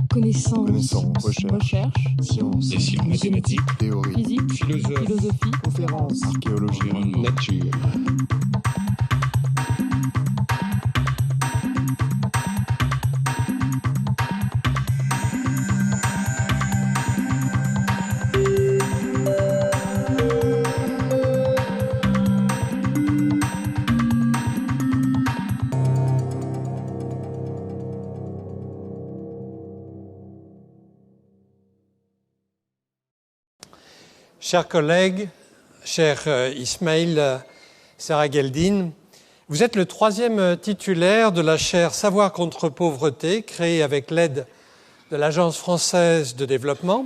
Connaissance. Recherche. Sciences. Des sciences mathématiques. Théorie. Physique. Philosophie. Conférences. Archéologie. Environnement. Nature. Chers collègues, cher Ismail Serageldine, vous êtes le troisième titulaire de la chaire Savoir contre pauvreté, créée avec l'aide de l'Agence française de développement,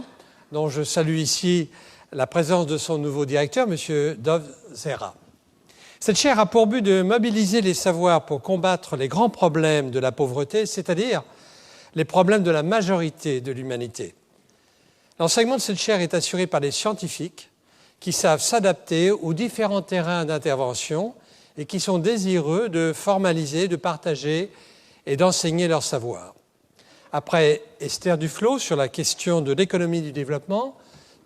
dont je salue ici la présence de son nouveau directeur, M. Dov Zera. Cette chaire a pour but de mobiliser les savoirs pour combattre les grands problèmes de la pauvreté, c'est-à-dire les problèmes de la majorité de l'humanité. L'enseignement de cette chaire est assuré par des scientifiques qui savent s'adapter aux différents terrains d'intervention et qui sont désireux de formaliser, de partager et d'enseigner leur savoir. Après Esther Duflo sur la question de l'économie du développement,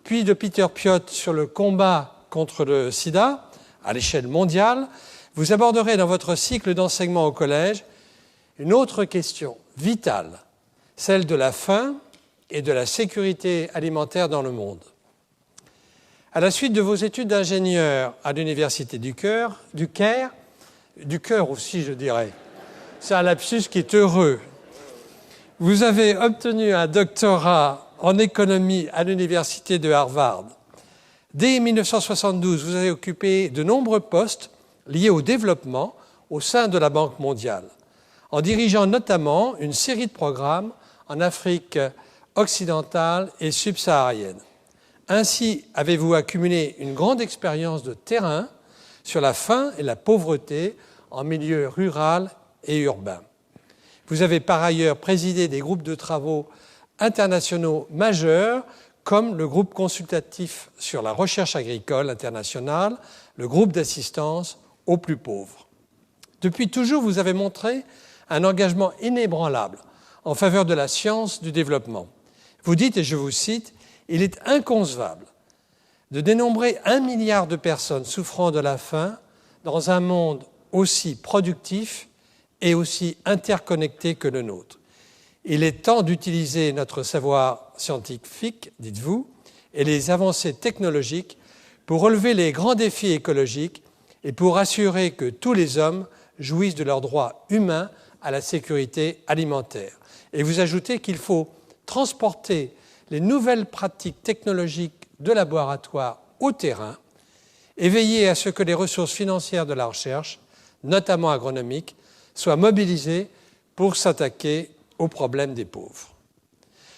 puis de Peter Piot sur le combat contre le sida à l'échelle mondiale, vous aborderez dans votre cycle d'enseignement au collège une autre question vitale, celle de la faim et de la sécurité alimentaire dans le monde. À la suite de vos études d'ingénieur à l'Université du Caire aussi je dirais, c'est un lapsus qui est heureux, vous avez obtenu un doctorat en économie à l'Université de Harvard. Dès 1972, vous avez occupé de nombreux postes liés au développement au sein de la Banque mondiale, en dirigeant notamment une série de programmes en Afrique occidentale et subsaharienne. Ainsi, avez-vous accumulé une grande expérience de terrain sur la faim et la pauvreté en milieu rural et urbain. Vous avez par ailleurs présidé des groupes de travaux internationaux majeurs comme le groupe consultatif sur la recherche agricole internationale, le groupe d'assistance aux plus pauvres. Depuis toujours, vous avez montré un engagement inébranlable en faveur de la science du développement. Vous dites, et je vous cite, « Il est inconcevable de dénombrer 1 milliard de personnes souffrant de la faim dans un monde aussi productif et aussi interconnecté que le nôtre. Il est temps d'utiliser notre savoir scientifique, dites-vous, et les avancées technologiques pour relever les grands défis écologiques et pour assurer que tous les hommes jouissent de leurs droits humains à la sécurité alimentaire. » Et vous ajoutez qu'il faut transporter les nouvelles pratiques technologiques de laboratoire au terrain et veiller à ce que les ressources financières de la recherche, notamment agronomiques, soient mobilisées pour s'attaquer aux problèmes des pauvres.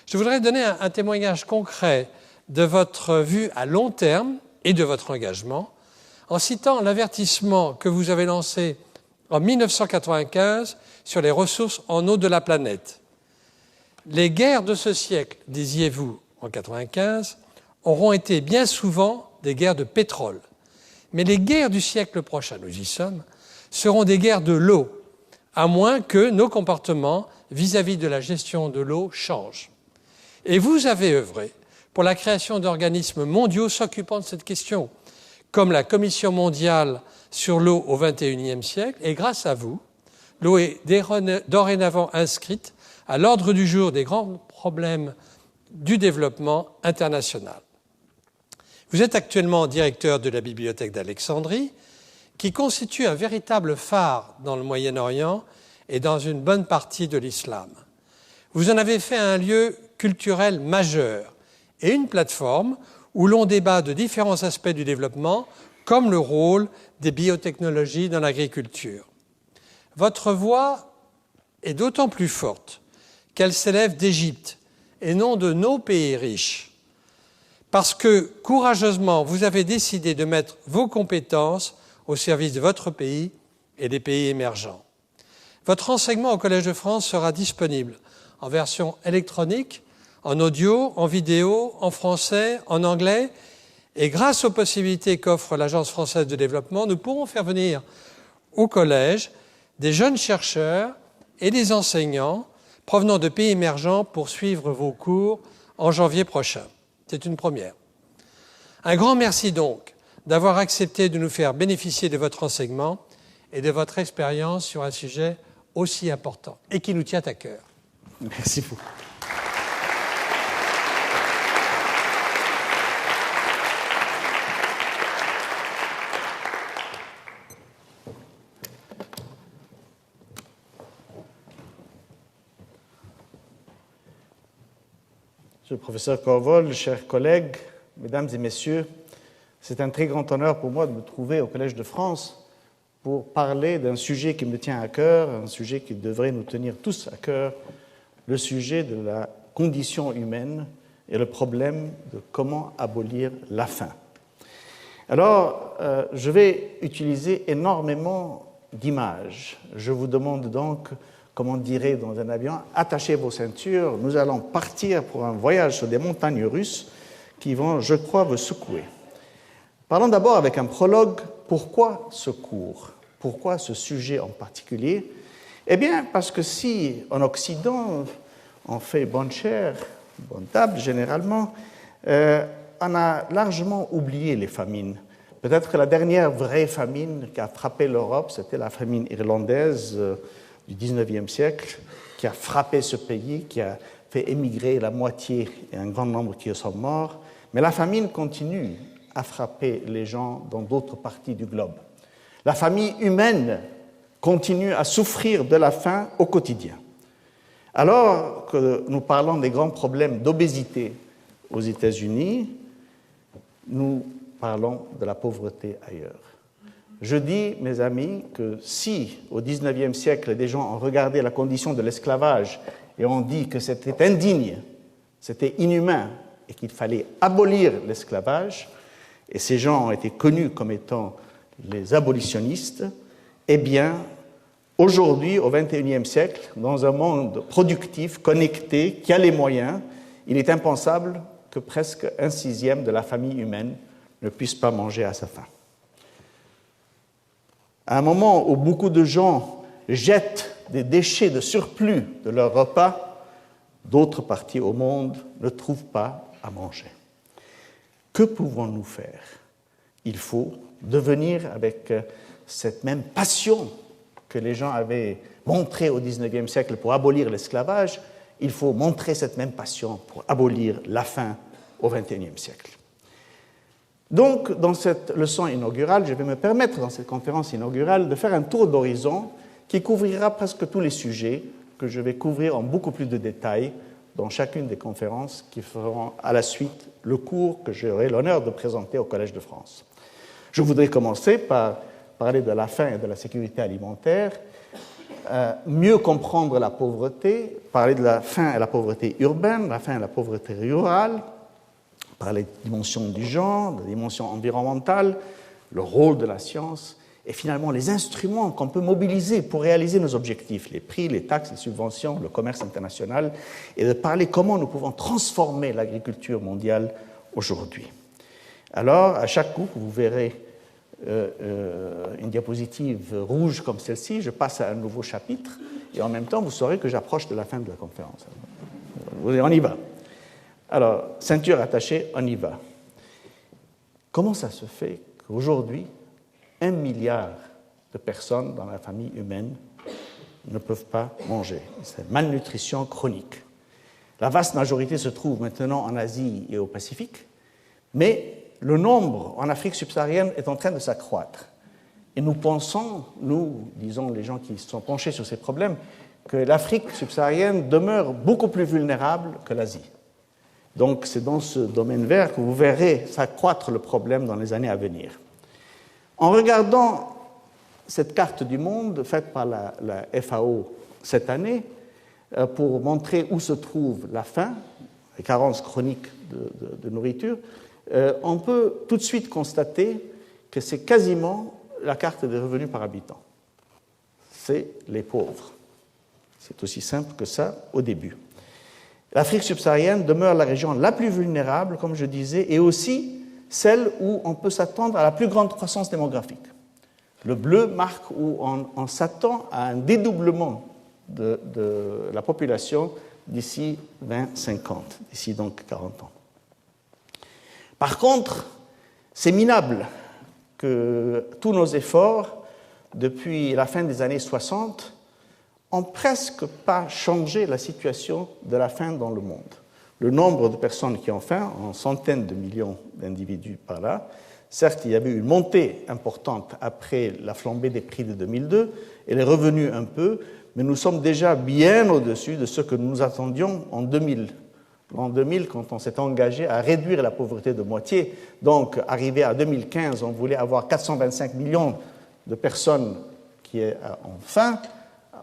Je voudrais donner un témoignage concret de votre vue à long terme et de votre engagement en citant l'avertissement que vous avez lancé en 1995 sur les ressources en eau de la planète. Les guerres de ce siècle, disiez-vous en 1995, auront été bien souvent des guerres de pétrole. Mais les guerres du siècle prochain, nous y sommes, seront des guerres de l'eau, à moins que nos comportements vis-à-vis de la gestion de l'eau changent. Et vous avez œuvré pour la création d'organismes mondiaux s'occupant de cette question, comme la Commission mondiale sur l'eau au XXIe siècle, et grâce à vous, l'eau est dorénavant inscrite à l'ordre du jour des grands problèmes du développement international. Vous êtes actuellement directeur de la Bibliothèque d'Alexandrie, qui constitue un véritable phare dans le Moyen-Orient et dans une bonne partie de l'islam. Vous en avez fait un lieu culturel majeur et une plateforme où l'on débat de différents aspects du développement, comme le rôle des biotechnologies dans l'agriculture. Votre voix est d'autant plus forte qu'elle s'élève d'Égypte et non de nos pays riches, parce que courageusement vous avez décidé de mettre vos compétences au service de votre pays et des pays émergents. Votre enseignement au Collège de France sera disponible en version électronique, en audio, en vidéo, en français, en anglais, et grâce aux possibilités qu'offre l'Agence française de développement, nous pourrons faire venir au collège des jeunes chercheurs et des enseignants provenant de pays émergents pour suivre vos cours en janvier prochain. C'est une première. Un grand merci donc d'avoir accepté de nous faire bénéficier de votre enseignement et de votre expérience sur un sujet aussi important et qui nous tient à cœur. Merci beaucoup. Monsieur le professeur Corvol, chers collègues, mesdames et messieurs, c'est un très grand honneur pour moi de me trouver au Collège de France pour parler d'un sujet qui me tient à cœur, un sujet qui devrait nous tenir tous à cœur, le sujet de la condition humaine et le problème de comment abolir la faim. Alors, je vais utiliser énormément d'images. Je vous demande donc, comme on dirait dans un avion, attachez vos ceintures, nous allons partir pour un voyage sur des montagnes russes qui vont, je crois, vous secouer. Parlons d'abord avec un prologue. Pourquoi ce cours? Pourquoi ce sujet en particulier? Eh bien, parce que si en Occident, on fait bonne chère, bonne table généralement, on a largement oublié les famines. Peut-être que la dernière vraie famine qui a frappé l'Europe, c'était la famine irlandaise du XIXe siècle, qui a frappé ce pays, qui a fait émigrer la moitié et un grand nombre qui sont morts. Mais la famine continue à frapper les gens dans d'autres parties du globe. La famille humaine continue à souffrir de la faim au quotidien. Alors que nous parlons des grands problèmes d'obésité aux États-Unis, nous parlons de la pauvreté ailleurs. Je dis, mes amis, que si, au XIXe siècle, des gens ont regardé la condition de l'esclavage et ont dit que c'était indigne, c'était inhumain et qu'il fallait abolir l'esclavage, et ces gens ont été connus comme étant les abolitionnistes, eh bien, aujourd'hui, au XXIe siècle, dans un monde productif, connecté, qui a les moyens, il est impensable que presque 1/6 de la famille humaine ne puisse pas manger à sa faim. À un moment où beaucoup de gens jettent des déchets de surplus de leur repas, d'autres parties au monde ne trouvent pas à manger. Que pouvons-nous faire? Il faut devenir avec cette même passion que les gens avaient montrée au XIXe siècle pour abolir l'esclavage, il faut montrer cette même passion pour abolir la faim au XXIe siècle. Donc, dans cette leçon inaugurale, je vais me permettre, dans cette conférence inaugurale, de faire un tour d'horizon qui couvrira presque tous les sujets que je vais couvrir en beaucoup plus de détails dans chacune des conférences qui feront à la suite le cours que j'aurai l'honneur de présenter au Collège de France. Je voudrais commencer par parler de la faim et de la sécurité alimentaire, mieux comprendre la pauvreté, parler de la faim et la pauvreté urbaine, la faim et la pauvreté rurale, parler des dimensions du genre, des dimensions environnementales, le rôle de la science, et finalement les instruments qu'on peut mobiliser pour réaliser nos objectifs, les prix, les taxes, les subventions, le commerce international, et de parler comment nous pouvons transformer l'agriculture mondiale aujourd'hui. Alors, à chaque coup, vous verrez une diapositive rouge comme celle-ci, je passe à un nouveau chapitre, et en même temps, vous saurez que j'approche de la fin de la conférence. On y va. Alors, ceinture attachée, on y va. Comment ça se fait qu'aujourd'hui, 1 milliard de personnes dans la famille humaine ne peuvent pas manger? C'est malnutrition chronique. La vaste majorité se trouve maintenant en Asie et au Pacifique, mais le nombre en Afrique subsaharienne est en train de s'accroître. Et nous pensons, nous, disons les gens qui se sont penchés sur ces problèmes, que l'Afrique subsaharienne demeure beaucoup plus vulnérable que l'Asie. Donc c'est dans ce domaine vert que vous verrez s'accroître le problème dans les années à venir. En regardant cette carte du monde faite par la FAO cette année, pour montrer où se trouve la faim, les carences chroniques de nourriture, on peut tout de suite constater que c'est quasiment la carte des revenus par habitant. C'est les pauvres. C'est aussi simple que ça au début. L'Afrique subsaharienne demeure la région la plus vulnérable, comme je disais, et aussi celle où on peut s'attendre à la plus grande croissance démographique. Le bleu marque où on s'attend à un dédoublement de la population d'ici 2050, d'ici donc 40 ans. Par contre, c'est minable que tous nos efforts, depuis la fin des années 60, n'ont presque pas changé la situation de la faim dans le monde. Le nombre de personnes qui ont faim, en centaines de millions d'individus par là, certes, il y avait une montée importante après la flambée des prix de 2002, elle est revenue un peu, mais nous sommes déjà bien au-dessus de ce que nous attendions en 2000. En 2000, quand on s'est engagé à réduire la pauvreté de moitié, donc arrivé à 2015, on voulait avoir 425 millions de personnes qui ont faim,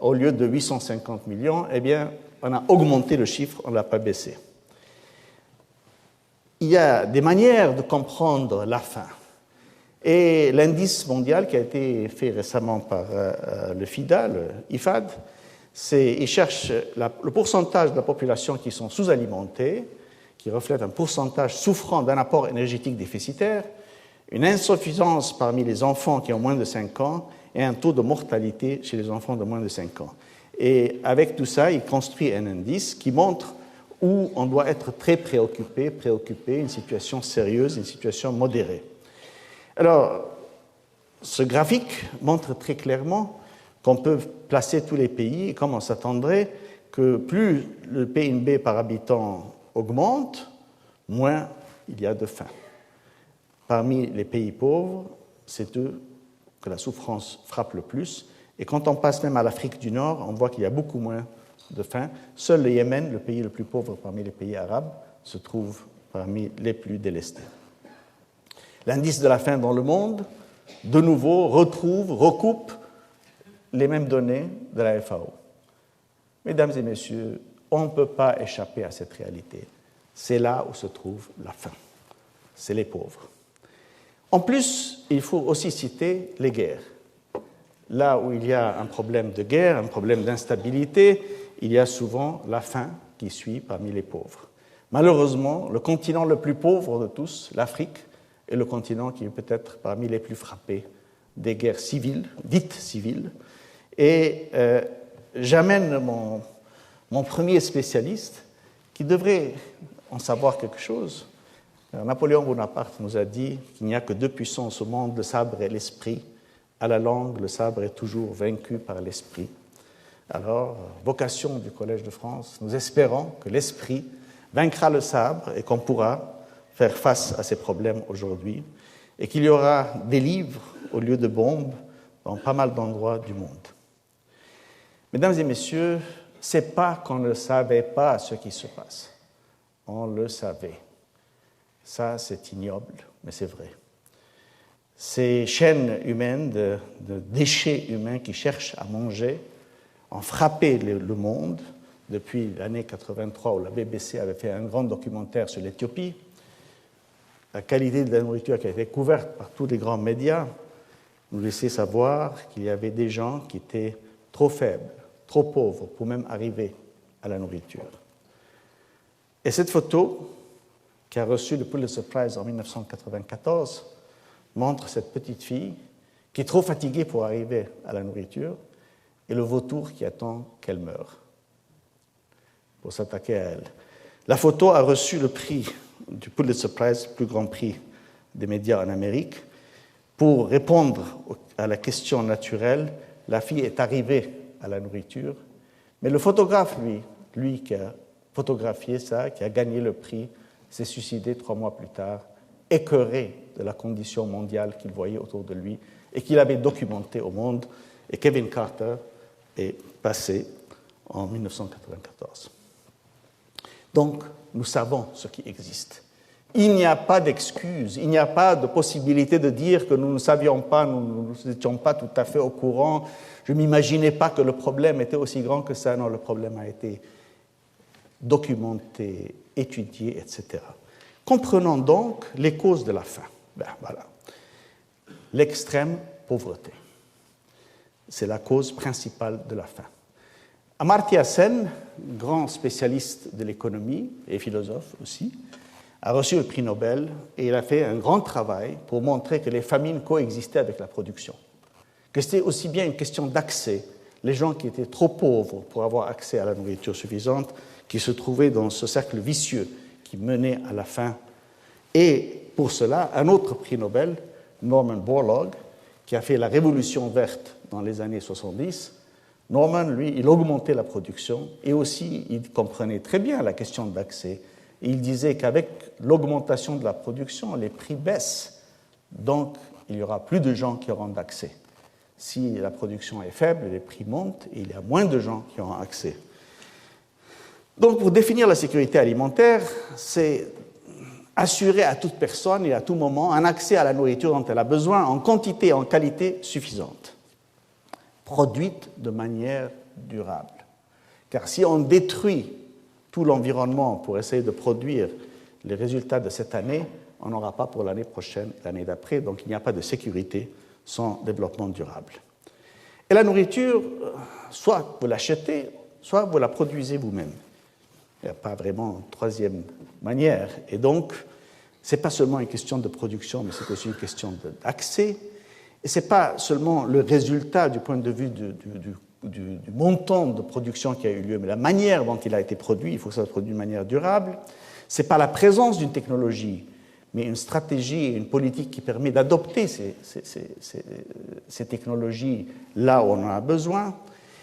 au lieu de 850 millions, eh bien, on a augmenté le chiffre, on ne l'a pas baissé. Il y a des manières de comprendre la faim. Et l'indice mondial qui a été fait récemment par le FIDA, le IFAD, il cherche le pourcentage de la population qui sont sous-alimentées, qui reflète un pourcentage souffrant d'un apport énergétique déficitaire, une insuffisance parmi les enfants qui ont moins de 5 ans et un taux de mortalité chez les enfants de moins de 5 ans. Et avec tout ça, il construit un indice qui montre où on doit être très préoccupé, une situation sérieuse, une situation modérée. Alors, ce graphique montre très clairement qu'on peut placer tous les pays, et comme on s'attendrait, que plus le PNB par habitant augmente, moins il y a de faim. Parmi les pays pauvres, c'est eux que la souffrance frappe le plus. Et quand on passe même à l'Afrique du Nord, on voit qu'il y a beaucoup moins de faim. Seul le Yémen, le pays le plus pauvre parmi les pays arabes, se trouve parmi les plus délestés. L'indice de la faim dans le monde, de nouveau, recoupe les mêmes données de la FAO. Mesdames et messieurs, on ne peut pas échapper à cette réalité. C'est là où se trouve la faim. C'est les pauvres. En plus, il faut aussi citer les guerres. Là où il y a un problème de guerre, un problème d'instabilité, il y a souvent la faim qui suit parmi les pauvres. Malheureusement, le continent le plus pauvre de tous, l'Afrique, est le continent qui est peut-être parmi les plus frappés des guerres civiles, dites civiles. Et j'amène mon premier spécialiste qui devrait en savoir quelque chose. Napoléon Bonaparte nous a dit qu'il n'y a que deux puissances au monde, le sabre et l'esprit. À la langue, le sabre est toujours vaincu par l'esprit. Alors, vocation du Collège de France, nous espérons que l'esprit vaincra le sabre et qu'on pourra faire face à ces problèmes aujourd'hui et qu'il y aura des livres au lieu de bombes dans pas mal d'endroits du monde. Mesdames et messieurs, ce n'est pas qu'on ne savait pas ce qui se passe. On le savait. Ça, c'est ignoble, mais c'est vrai. Ces chaînes humaines de déchets humains qui cherchent à manger ont frappé le monde depuis l'année 83 où la BBC avait fait un grand documentaire sur l'Éthiopie. La qualité de la nourriture qui a été couverte par tous les grands médias nous laissait savoir qu'il y avait des gens qui étaient trop faibles, trop pauvres pour même arriver à la nourriture. Et cette photo, qui a reçu le Pulitzer Prize en 1994, montre cette petite fille qui est trop fatiguée pour arriver à la nourriture et le vautour qui attend qu'elle meure pour s'attaquer à elle. La photo a reçu le prix du Pulitzer Prize, le plus grand prix des médias en Amérique. Pour répondre à la question naturelle, la fille est arrivée à la nourriture, mais le photographe, lui qui a photographié ça, qui a gagné le prix, s'est suicidé 3 mois plus tard, écœuré de la condition mondiale qu'il voyait autour de lui et qu'il avait documenté au monde. Et Kevin Carter est passé en 1994. Donc, nous savons ce qui existe. Il n'y a pas d'excuse, il n'y a pas de possibilité de dire que nous ne savions pas, nous n'étions pas tout à fait au courant. Je ne m'imaginais pas que le problème était aussi grand que ça. Non, le problème a été documenté, étudié, etc. Comprenons donc les causes de la faim. Voilà. L'extrême pauvreté. C'est la cause principale de la faim. Amartya Sen, grand spécialiste de l'économie et philosophe aussi, a reçu le prix Nobel et il a fait un grand travail pour montrer que les famines coexistaient avec la production, que c'était aussi bien une question d'accès. les gens qui étaient trop pauvres pour avoir accès à la nourriture suffisante, qui se trouvaient dans ce cercle vicieux qui menait à la faim. Et pour cela, un autre prix Nobel, Norman Borlaug, qui a fait la révolution verte dans les années 70, Norman, lui, il augmentait la production et aussi il comprenait très bien la question d'accès. Il disait qu'avec l'augmentation de la production, les prix baissent, donc il y aura plus de gens qui auront accès. Si la production est faible, les prix montent et il y a moins de gens qui auront accès. Donc pour définir la sécurité alimentaire, c'est assurer à toute personne et à tout moment un accès à la nourriture dont elle a besoin en quantité et en qualité suffisante, produite de manière durable. Car si on détruit tout l'environnement pour essayer de produire les résultats de cette année, on n'aura pas pour l'année prochaine, l'année d'après, donc il n'y a pas de sécurité sans développement durable. Et la nourriture, soit vous l'achetez, soit vous la produisez vous-même. Il n'y a pas vraiment une troisième manière. Et donc, ce n'est pas seulement une question de production, mais c'est aussi une question d'accès. Et ce n'est pas seulement le résultat du point de vue du montant de production qui a eu lieu, mais la manière dont il a été produit, il faut que ça soit produit de manière durable. Ce n'est pas la présence d'une technologie, mais une stratégie et une politique qui permet d'adopter ces technologies là où on en a besoin.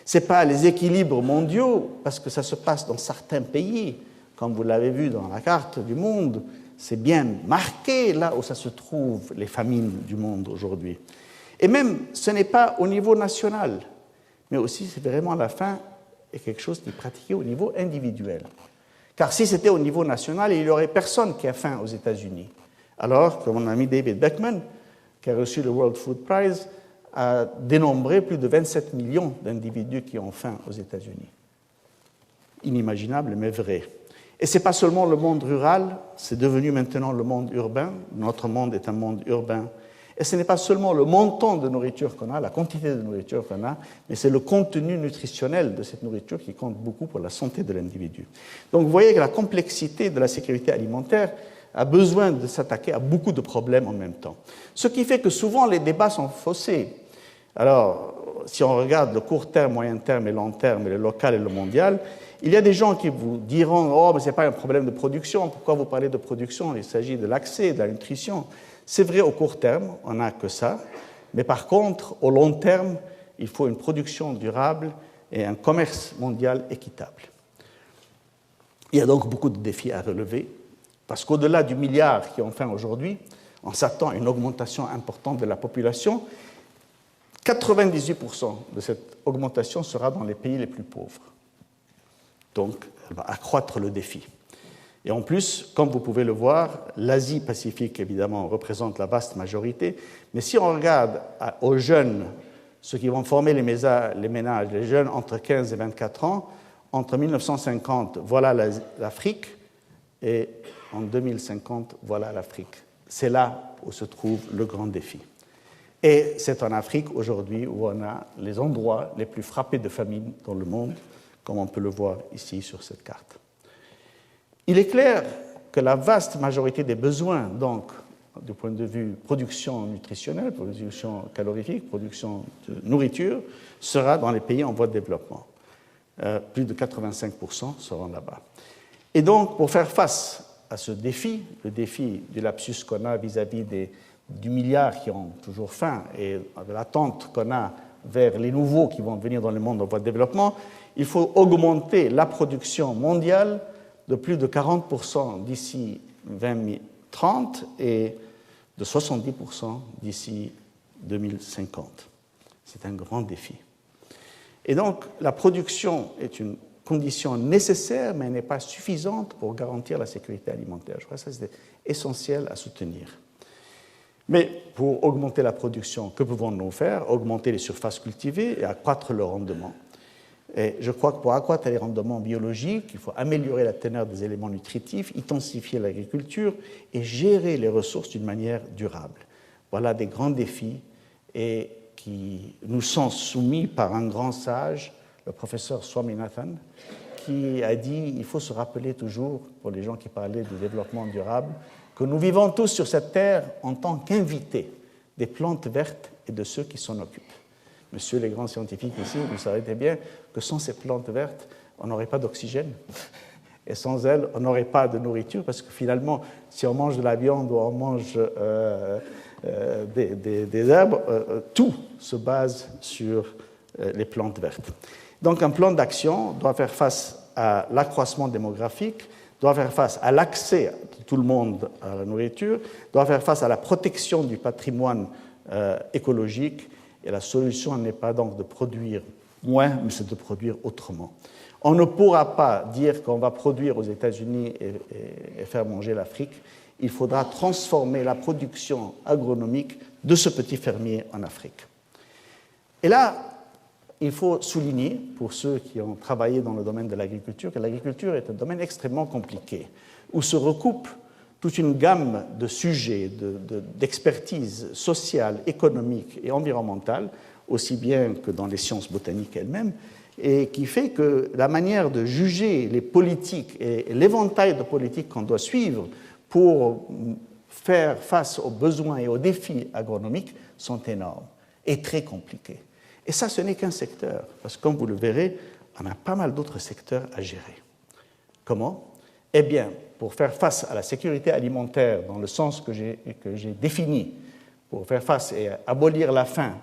Ce n'est pas les équilibres mondiaux, parce que ça se passe dans certains pays, comme vous l'avez vu dans la carte du monde, c'est bien marqué là où ça se trouve, les famines du monde aujourd'hui. Et même, ce n'est pas au niveau national, mais aussi c'est vraiment la faim est quelque chose qui est pratiqué au niveau individuel. Car si c'était au niveau national, il n'y aurait personne qui a faim aux États-Unis. Alors que mon ami David Beckman, qui a reçu le World Food Prize, a dénombré plus de 27 millions d'individus qui ont faim aux États-Unis. Inimaginable, mais vrai. Et ce n'est pas seulement le monde rural, c'est devenu maintenant le monde urbain. Notre monde est un monde urbain. Et ce n'est pas seulement le montant de nourriture qu'on a, la quantité de nourriture qu'on a, mais c'est le contenu nutritionnel de cette nourriture qui compte beaucoup pour la santé de l'individu. Donc vous voyez que la complexité de la sécurité alimentaire a besoin de s'attaquer à beaucoup de problèmes en même temps. Ce qui fait que souvent les débats sont faussés. Alors, si on regarde le court terme, moyen terme et long terme, et le local et le mondial, il y a des gens qui vous diront « Oh, mais ce n'est pas un problème de production, pourquoi vous parlez de production? Il s'agit de l'accès, de la nutrition. » C'est vrai au court terme, on n'a que ça, mais par contre, au long terme, il faut une production durable et un commerce mondial équitable. Il y a donc beaucoup de défis à relever, parce qu'au-delà du milliard qui ont faim aujourd'hui, on s'attend à une augmentation importante de la population. 98% de cette augmentation sera dans les pays les plus pauvres. Donc, elle va accroître le défi. Et en plus, comme vous pouvez le voir, l'Asie-Pacifique, évidemment, représente la vaste majorité. Mais si on regarde aux jeunes, ceux qui vont former les ménages, les jeunes entre 15 et 24 ans, entre 1950, voilà l'Afrique, et en 2050, voilà l'Afrique. C'est là où se trouve le grand défi. Et c'est en Afrique, aujourd'hui, où on a les endroits les plus frappés de famine dans le monde, comme on peut le voir ici sur cette carte. Il est clair que la vaste majorité des besoins, donc, du point de vue production nutritionnelle, production calorifique, production de nourriture, sera dans les pays en voie de développement. Plus de 85% seront là-bas. Et donc, pour faire face à ce défi, le défi du lapsus qu'on a vis-à-vis du milliard qui ont toujours faim et de l'attente qu'on a vers les nouveaux qui vont venir dans le monde en voie de développement, il faut augmenter la production mondiale de plus de 40% d'ici 2030 et de 70% d'ici 2050. C'est un grand défi. Et donc, la production est une condition nécessaire, mais elle n'est pas suffisante pour garantir la sécurité alimentaire. Je crois que ça, c'est essentiel à soutenir. Mais pour augmenter la production, que pouvons-nous faire? Augmenter les surfaces cultivées et accroître le rendement. Et je crois que pour accroître les rendements biologiques, il faut améliorer la teneur des éléments nutritifs, intensifier l'agriculture et gérer les ressources d'une manière durable. Voilà des grands défis et qui nous sont soumis par un grand sage, le professeur Swaminathan, qui a dit il faut se rappeler toujours, pour les gens qui parlaient du développement durable, que nous vivons tous sur cette terre en tant qu'invités des plantes vertes et de ceux qui s'en occupent. Monsieur les grands scientifiques ici, vous savez très bien que sans ces plantes vertes, on n'aurait pas d'oxygène. Et sans elles, on n'aurait pas de nourriture, parce que finalement, si on mange de la viande ou on mange des herbes, tout se base sur les plantes vertes. Donc un plan d'action doit faire face à l'accroissement démographique, doit faire face à l'accès de tout le monde à la nourriture, doit faire face à la protection du patrimoine écologique, et la solution n'est pas donc de produire moins, mais c'est de produire autrement. On ne pourra pas dire qu'on va produire aux États-Unis et faire manger l'Afrique. Il faudra transformer la production agronomique de ce petit fermier en Afrique. Et là, il faut souligner, pour ceux qui ont travaillé dans le domaine de l'agriculture, que l'agriculture est un domaine extrêmement compliqué, où se recoupent toute une gamme de sujets, d'expertise sociale, économique et environnementale, aussi bien que dans les sciences botaniques elles-mêmes, et qui fait que la manière de juger les politiques et l'éventail de politiques qu'on doit suivre pour faire face aux besoins et aux défis agronomiques sont énormes et très compliqués. Et ça, ce n'est qu'un secteur, parce que comme vous le verrez, on a pas mal d'autres secteurs à gérer. Comment ? Eh bien, pour faire face à la sécurité alimentaire dans le sens que j'ai défini, pour faire face et abolir la faim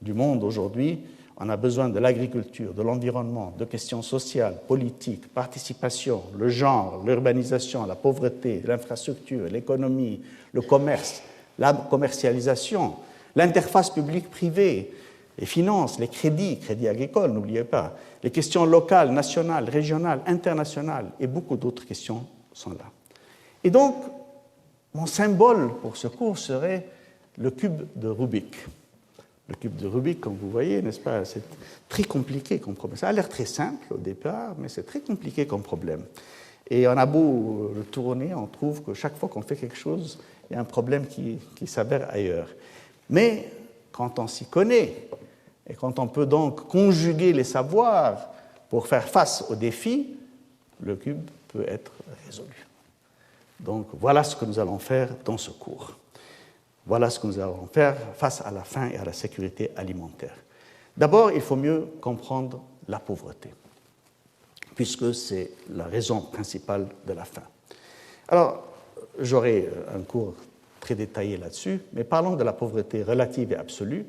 du monde aujourd'hui, on a besoin de l'agriculture, de l'environnement, de questions sociales, politiques, participation, le genre, l'urbanisation, la pauvreté, l'infrastructure, l'économie, le commerce, la commercialisation, l'interface publique-privée, les finances, les crédits agricoles, n'oubliez pas, les questions locales, nationales, régionales, internationales, et beaucoup d'autres questions sont là. Et donc, mon symbole pour ce cours serait le cube de Rubik. Le cube de Rubik, comme vous voyez, n'est-ce pas, c'est très compliqué comme problème. Ça a l'air très simple au départ, mais c'est très compliqué comme problème. Et on a beau le tourner, on trouve que chaque fois qu'on fait quelque chose, il y a un problème qui s'avère ailleurs. Mais quand on s'y connaît, et quand on peut donc conjuguer les savoirs pour faire face aux défis, le cube peut être résolu. Donc voilà ce que nous allons faire dans ce cours. Voilà ce que nous allons faire face à la faim et à la sécurité alimentaire. D'abord, il faut mieux comprendre la pauvreté, puisque c'est la raison principale de la faim. Alors, j'aurai un cours très détaillé là-dessus, mais parlons de la pauvreté relative et absolue.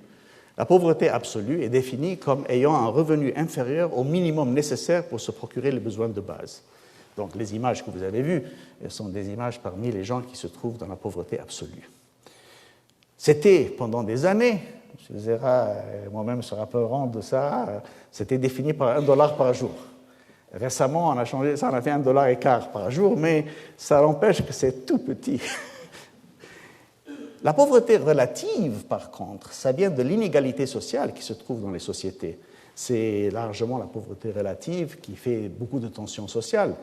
La pauvreté absolue est définie comme ayant un revenu inférieur au minimum nécessaire pour se procurer les besoins de base. Donc, les images que vous avez vues sont des images parmi les gens qui se trouvent dans la pauvreté absolue. C'était, pendant des années, M. Zera et moi-même se rappellerons de ça, c'était défini par $1 par jour. Récemment, on a changé ça, on a fait $1,15 par jour, mais ça n'empêche que c'est tout petit. La pauvreté relative, par contre, ça vient de l'inégalité sociale qui se trouve dans les sociétés. C'est largement la pauvreté relative qui fait beaucoup de tensions sociales.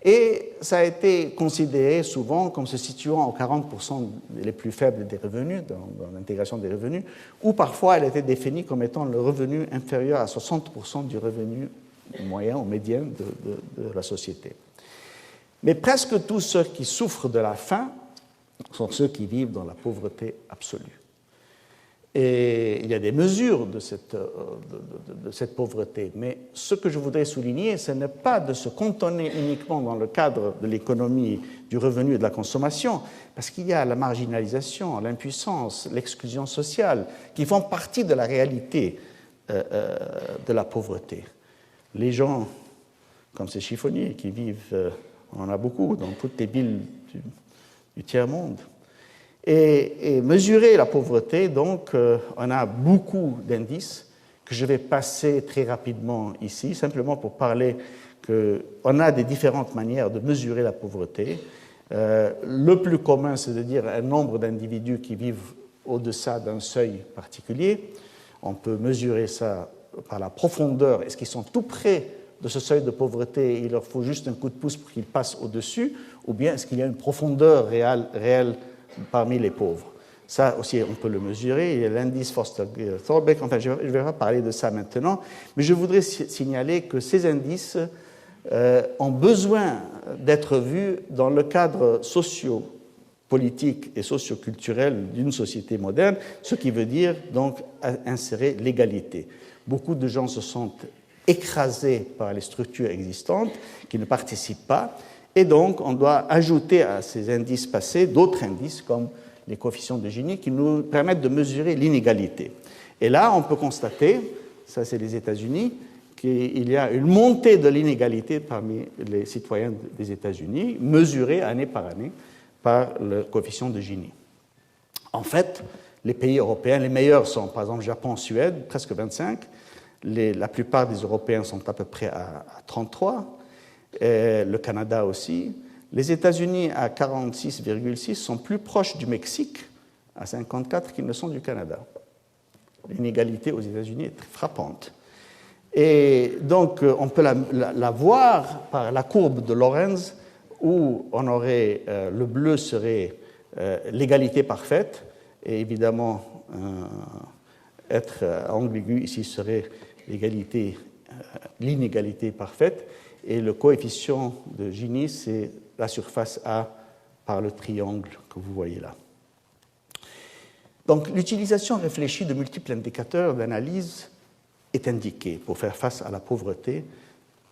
Et ça a été considéré souvent comme se situant aux 40% les plus faibles des revenus, dans l'intégration des revenus, ou parfois elle était définie comme étant le revenu inférieur à 60% du revenu moyen ou médian de la société. Mais presque tous ceux qui souffrent de la faim sont ceux qui vivent dans la pauvreté absolue. Et il y a des mesures de cette pauvreté, mais ce que je voudrais souligner, ce n'est pas de se cantonner uniquement dans le cadre de l'économie, du revenu et de la consommation, parce qu'il y a la marginalisation, l'impuissance, l'exclusion sociale, qui font partie de la réalité de la pauvreté. Les gens, comme ces chiffonniers qui vivent, on en a beaucoup, dans toutes les villes du tiers-monde. Et mesurer la pauvreté, donc, on a beaucoup d'indices que je vais passer très rapidement ici, simplement pour parler qu'on a des différentes manières de mesurer la pauvreté. Le plus commun, c'est de dire un nombre d'individus qui vivent au-deçà d'un seuil particulier. On peut mesurer ça par la profondeur. Est-ce qu'ils sont tout près de ce seuil de pauvreté et il leur faut juste un coup de pouce pour qu'ils passent au-dessus, ou bien est-ce qu'il y a une profondeur réelle parmi les pauvres? Ça aussi, on peut le mesurer. Il y a l'indice Foster-Thorbecke. Enfin, je ne vais pas parler de ça maintenant, mais je voudrais signaler que ces indices ont besoin d'être vus dans le cadre politique et socio-culturelle d'une société moderne, ce qui veut dire donc insérer l'égalité. Beaucoup de gens se sentent écrasés par les structures existantes, qui ne participent pas, et donc on doit ajouter à ces indices passés d'autres indices comme les coefficients de Gini qui nous permettent de mesurer l'inégalité. Et là, on peut constater, ça c'est les États-Unis, qu'il y a une montée de l'inégalité parmi les citoyens des États-Unis, mesurée année par année par le coefficient de Gini. En fait, les pays européens, les meilleurs sont par exemple Japon, Suède, presque 25. La plupart des Européens sont à peu près à 33. Et le Canada aussi. Les États-Unis à 46,6 sont plus proches du Mexique à 54 qu'ils ne sont du Canada. L'inégalité aux États-Unis est très frappante. Et donc, on peut la voir par la courbe de Lorenz, où on aurait, le bleu serait l'égalité parfaite, et évidemment, être ambigu ici serait l'inégalité parfaite, et le coefficient de Gini, c'est la surface A par le triangle que vous voyez là. Donc, l'utilisation réfléchie de multiples indicateurs d'analyse est indiquée pour faire face à la pauvreté.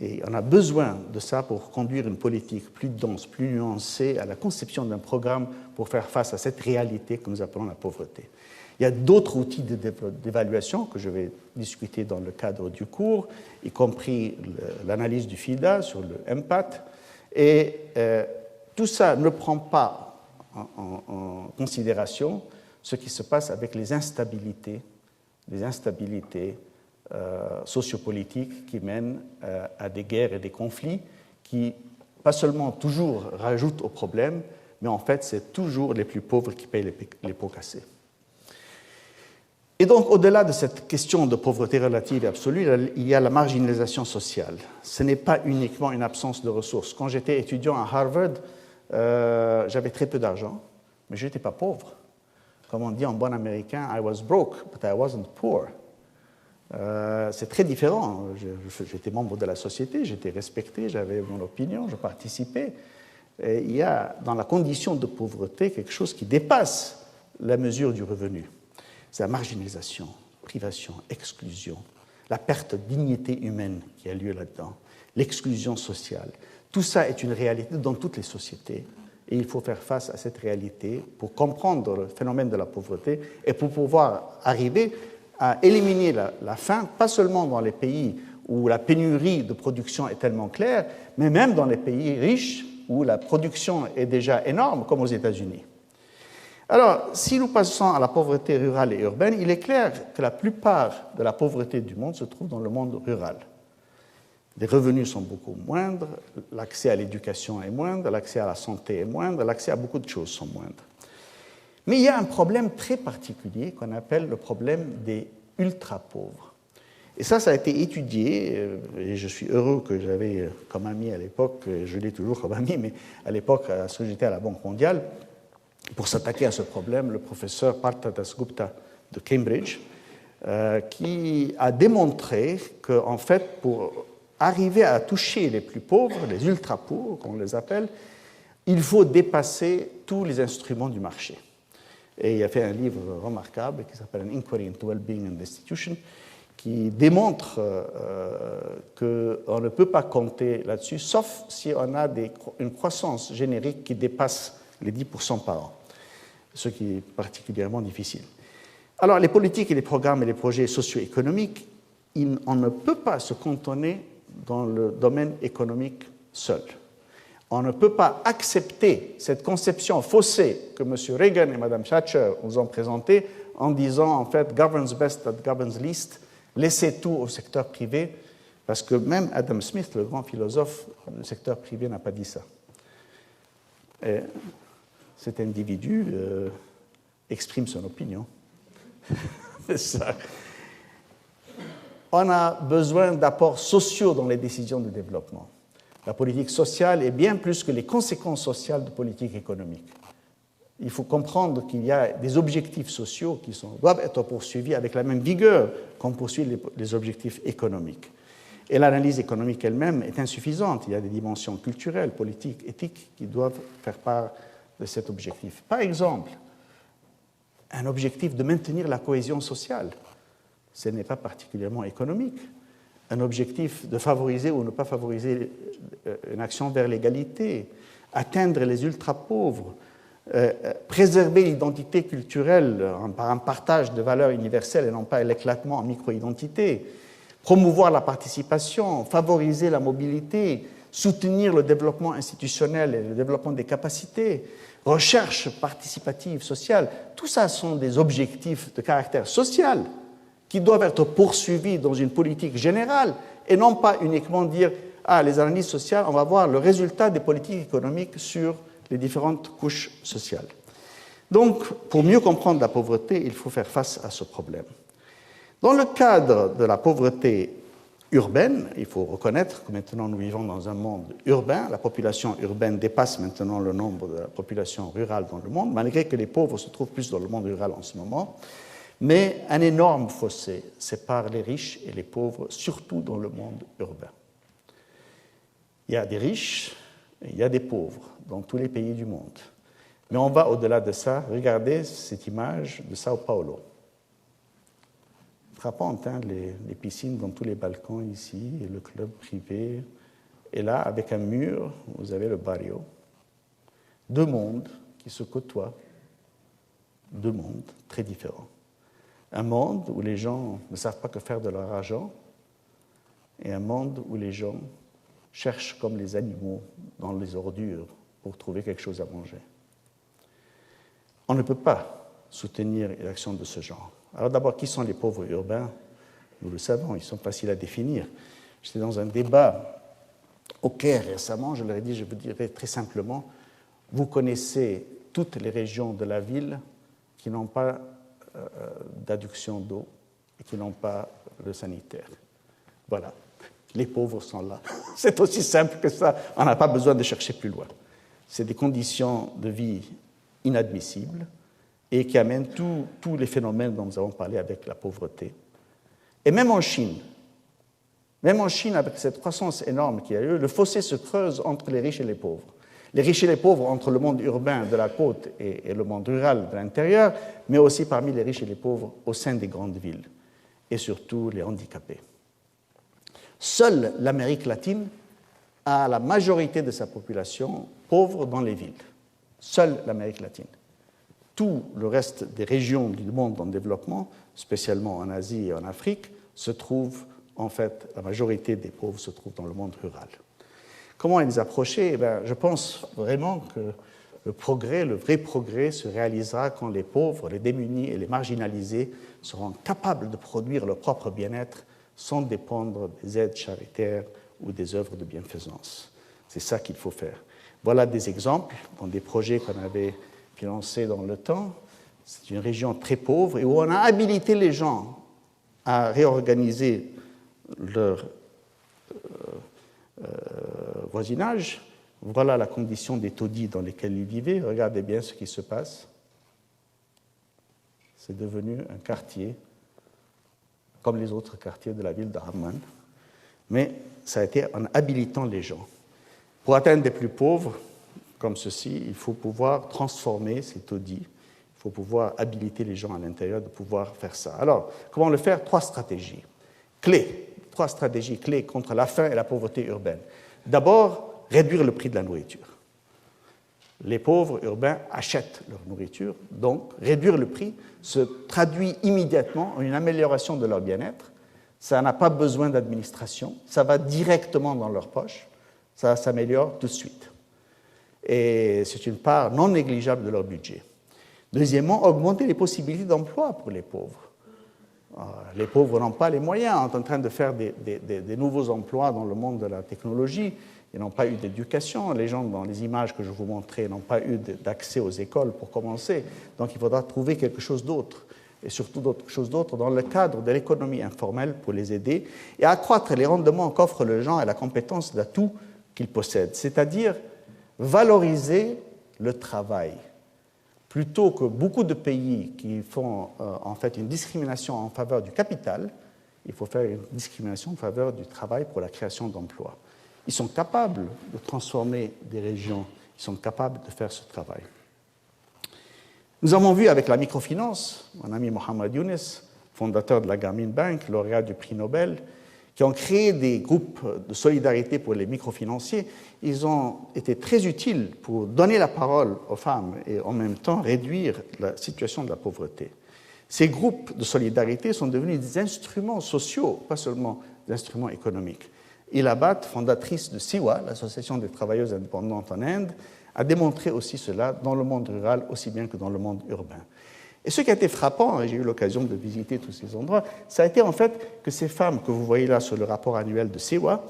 Et on a besoin de ça pour conduire une politique plus dense, plus nuancée, à la conception d'un programme pour faire face à cette réalité que nous appelons la pauvreté. Il y a d'autres outils d'évaluation que je vais discuter dans le cadre du cours, y compris l'analyse du FIDA sur le MPAT. Et tout ça ne prend pas en considération ce qui se passe avec les instabilités sociopolitiques qui mènent à des guerres et des conflits qui, pas seulement toujours rajoutent au problème, mais en fait, c'est toujours les plus pauvres qui payent les pots cassés. Et donc, au-delà de cette question de pauvreté relative et absolue, il y a la marginalisation sociale. Ce n'est pas uniquement une absence de ressources. Quand j'étais étudiant à Harvard, j'avais très peu d'argent, mais je n'étais pas pauvre. Comme on dit en bon américain, I was broke, but I wasn't poor. C'est très différent. J'étais membre de la société, j'étais respecté, j'avais mon opinion, je participais. Et il y a dans la condition de pauvreté quelque chose qui dépasse la mesure du revenu. C'est la marginalisation, privation, exclusion, la perte de dignité humaine qui a lieu là-dedans, l'exclusion sociale. Tout ça est une réalité dans toutes les sociétés. Et il faut faire face à cette réalité pour comprendre le phénomène de la pauvreté et pour pouvoir arriver à éliminer la faim, pas seulement dans les pays où la pénurie de production est tellement claire, mais même dans les pays riches où la production est déjà énorme, comme aux États-Unis. Alors, si nous passons à la pauvreté rurale et urbaine, il est clair que la plupart de la pauvreté du monde se trouve dans le monde rural. Les revenus sont beaucoup moindres, l'accès à l'éducation est moindre, l'accès à la santé est moindre, l'accès à beaucoup de choses sont moindres. Mais il y a un problème très particulier qu'on appelle le problème des ultra-pauvres. Et ça a été étudié, et je suis heureux que j'avais comme ami à l'époque, je l'ai toujours comme ami, mais à l'époque, lorsque j'étais à la Banque mondiale, pour s'attaquer à ce problème, le professeur Partha Dasgupta de Cambridge, qui a démontré qu'en fait, pour arriver à toucher les plus pauvres, les ultra-pauvres, qu'on les appelle, il faut dépasser tous les instruments du marché. Et il a fait un livre remarquable qui s'appelle An Inquiry into Well-being and Destitution, qui démontre qu'on ne peut pas compter là-dessus, sauf si on a une croissance générique qui dépasse les 10% par an, ce qui est particulièrement difficile. Alors, les politiques et les programmes et les projets socio-économiques, on ne peut pas se cantonner dans le domaine économique seul. On ne peut pas accepter cette conception faussée que M. Reagan et Mme Thatcher nous ont présentée en disant, en fait, governs best that governs least, laissez tout au secteur privé, parce que même Adam Smith, le grand philosophe, le secteur privé n'a pas dit ça. Et cet individu exprime son opinion. C'est ça. On a besoin d'apports sociaux dans les décisions de développement. La politique sociale est bien plus que les conséquences sociales de politique économique. Il faut comprendre qu'il y a des objectifs sociaux qui doivent être poursuivis avec la même vigueur qu'on poursuit les objectifs économiques. Et l'analyse économique elle-même est insuffisante. Il y a des dimensions culturelles, politiques, éthiques qui doivent faire part de cet objectif. Par exemple, un objectif de maintenir la cohésion sociale. Ce n'est pas particulièrement économique. Un objectif de favoriser ou ne pas favoriser une action vers l'égalité, atteindre les ultra-pauvres, préserver l'identité culturelle par un partage de valeurs universelles et non pas l'éclatement en micro-identités, promouvoir la participation, favoriser la mobilité, soutenir le développement institutionnel et le développement des capacités, recherche participative sociale. Tout ça sont des objectifs de caractère social qui doivent être poursuivis dans une politique générale et non pas uniquement dire « Ah, les analyses sociales, on va voir le résultat des politiques économiques sur les différentes couches sociales. » Donc, pour mieux comprendre la pauvreté, il faut faire face à ce problème. Dans le cadre de la pauvreté urbaine, il faut reconnaître que maintenant nous vivons dans un monde urbain. La population urbaine dépasse maintenant le nombre de la population rurale dans le monde, malgré que les pauvres se trouvent plus dans le monde rural en ce moment. Mais un énorme fossé sépare les riches et les pauvres, surtout dans le monde urbain. Il y a des riches et il y a des pauvres dans tous les pays du monde. Mais on va au-delà de ça. Regardez cette image de Sao Paulo. Frappante, hein, les piscines dans tous les balcons ici, et le club privé. Et là, avec un mur, vous avez le barrio. Deux mondes qui se côtoient. Deux mondes très différents. Un monde où les gens ne savent pas que faire de leur argent, et un monde où les gens cherchent comme les animaux dans les ordures pour trouver quelque chose à manger. On ne peut pas soutenir une action de ce genre. Alors d'abord, qui sont les pauvres urbains? Nous le savons, ils sont faciles à définir. J'étais dans un débat au Caire récemment, je leur ai dit, je vous dirais très simplement, vous connaissez toutes les régions de la ville qui n'ont pas d'adduction d'eau et qui n'ont pas de sanitaire. Voilà, les pauvres sont là. C'est aussi simple que ça, on n'a pas besoin de chercher plus loin. C'est des conditions de vie inadmissibles et qui amènent tous les phénomènes dont nous avons parlé avec la pauvreté. Et même en Chine, avec cette croissance énorme qu'il y a eu, le fossé se creuse entre les riches et les pauvres. Les riches et les pauvres entre le monde urbain de la côte et le monde rural de l'intérieur, mais aussi parmi les riches et les pauvres au sein des grandes villes, et surtout les handicapés. Seule l'Amérique latine a la majorité de sa population pauvre dans les villes. Seule l'Amérique latine. Tout le reste des régions du monde en développement, spécialement en Asie et en Afrique, se trouve, en fait, la majorité des pauvres se trouve dans le monde rural. Comment les approcher? Eh bien, je pense vraiment que le progrès, le vrai progrès, se réalisera quand les pauvres, les démunis et les marginalisés seront capables de produire leur propre bien-être sans dépendre des aides charitaires ou des œuvres de bienfaisance. C'est ça qu'il faut faire. Voilà des exemples dans des projets qu'on avait financés dans le temps. C'est une région très pauvre et où on a habilité les gens à réorganiser leur voisinage. Voilà la condition des taudis dans lesquels ils vivaient. Regardez bien ce qui se passe. C'est devenu un quartier comme les autres quartiers de la ville d'Amman. Mais ça a été en habilitant les gens. Pour atteindre des plus pauvres, comme ceci, il faut pouvoir transformer ces taudis. Il faut pouvoir habiliter les gens à l'intérieur de pouvoir faire ça. Alors, comment le faire? Trois stratégies clés contre la faim et la pauvreté urbaine. D'abord, réduire le prix de la nourriture. Les pauvres urbains achètent leur nourriture, donc réduire le prix se traduit immédiatement en une amélioration de leur bien-être. Ça n'a pas besoin d'administration, ça va directement dans leur poche, ça s'améliore tout de suite. Et c'est une part non négligeable de leur budget. Deuxièmement, augmenter les possibilités d'emploi pour les pauvres. Les pauvres n'ont pas les moyens, on est en train de faire des nouveaux emplois dans le monde de la technologie. Ils n'ont pas eu d'éducation. Les gens, dans les images que je vous montrais, n'ont pas eu d'accès aux écoles pour commencer. Donc il faudra trouver quelque chose d'autre, et surtout quelque chose d'autre dans le cadre de l'économie informelle pour les aider et accroître les rendements qu'offrent le genre et la compétence d'atout qu'ils possèdent, c'est-à-dire valoriser le travail. Plutôt que beaucoup de pays qui font en fait une discrimination en faveur du capital, il faut faire une discrimination en faveur du travail pour la création d'emplois. Ils sont capables de transformer des régions, ils sont capables de faire ce travail. Nous avons vu avec la microfinance, mon ami Mohamed Younes, fondateur de la Grameen Bank, lauréat du prix Nobel, qui ont créé des groupes de solidarité pour les microfinanciers. Ils ont été très utiles pour donner la parole aux femmes et en même temps réduire la situation de la pauvreté. Ces groupes de solidarité sont devenus des instruments sociaux, pas seulement des instruments économiques. Ila Bhatt, fondatrice de SIWA, l'Association des travailleuses indépendantes en Inde, a démontré aussi cela dans le monde rural aussi bien que dans le monde urbain. Et ce qui a été frappant, et j'ai eu l'occasion de visiter tous ces endroits, ça a été en fait que ces femmes que vous voyez là sur le rapport annuel de SIWA,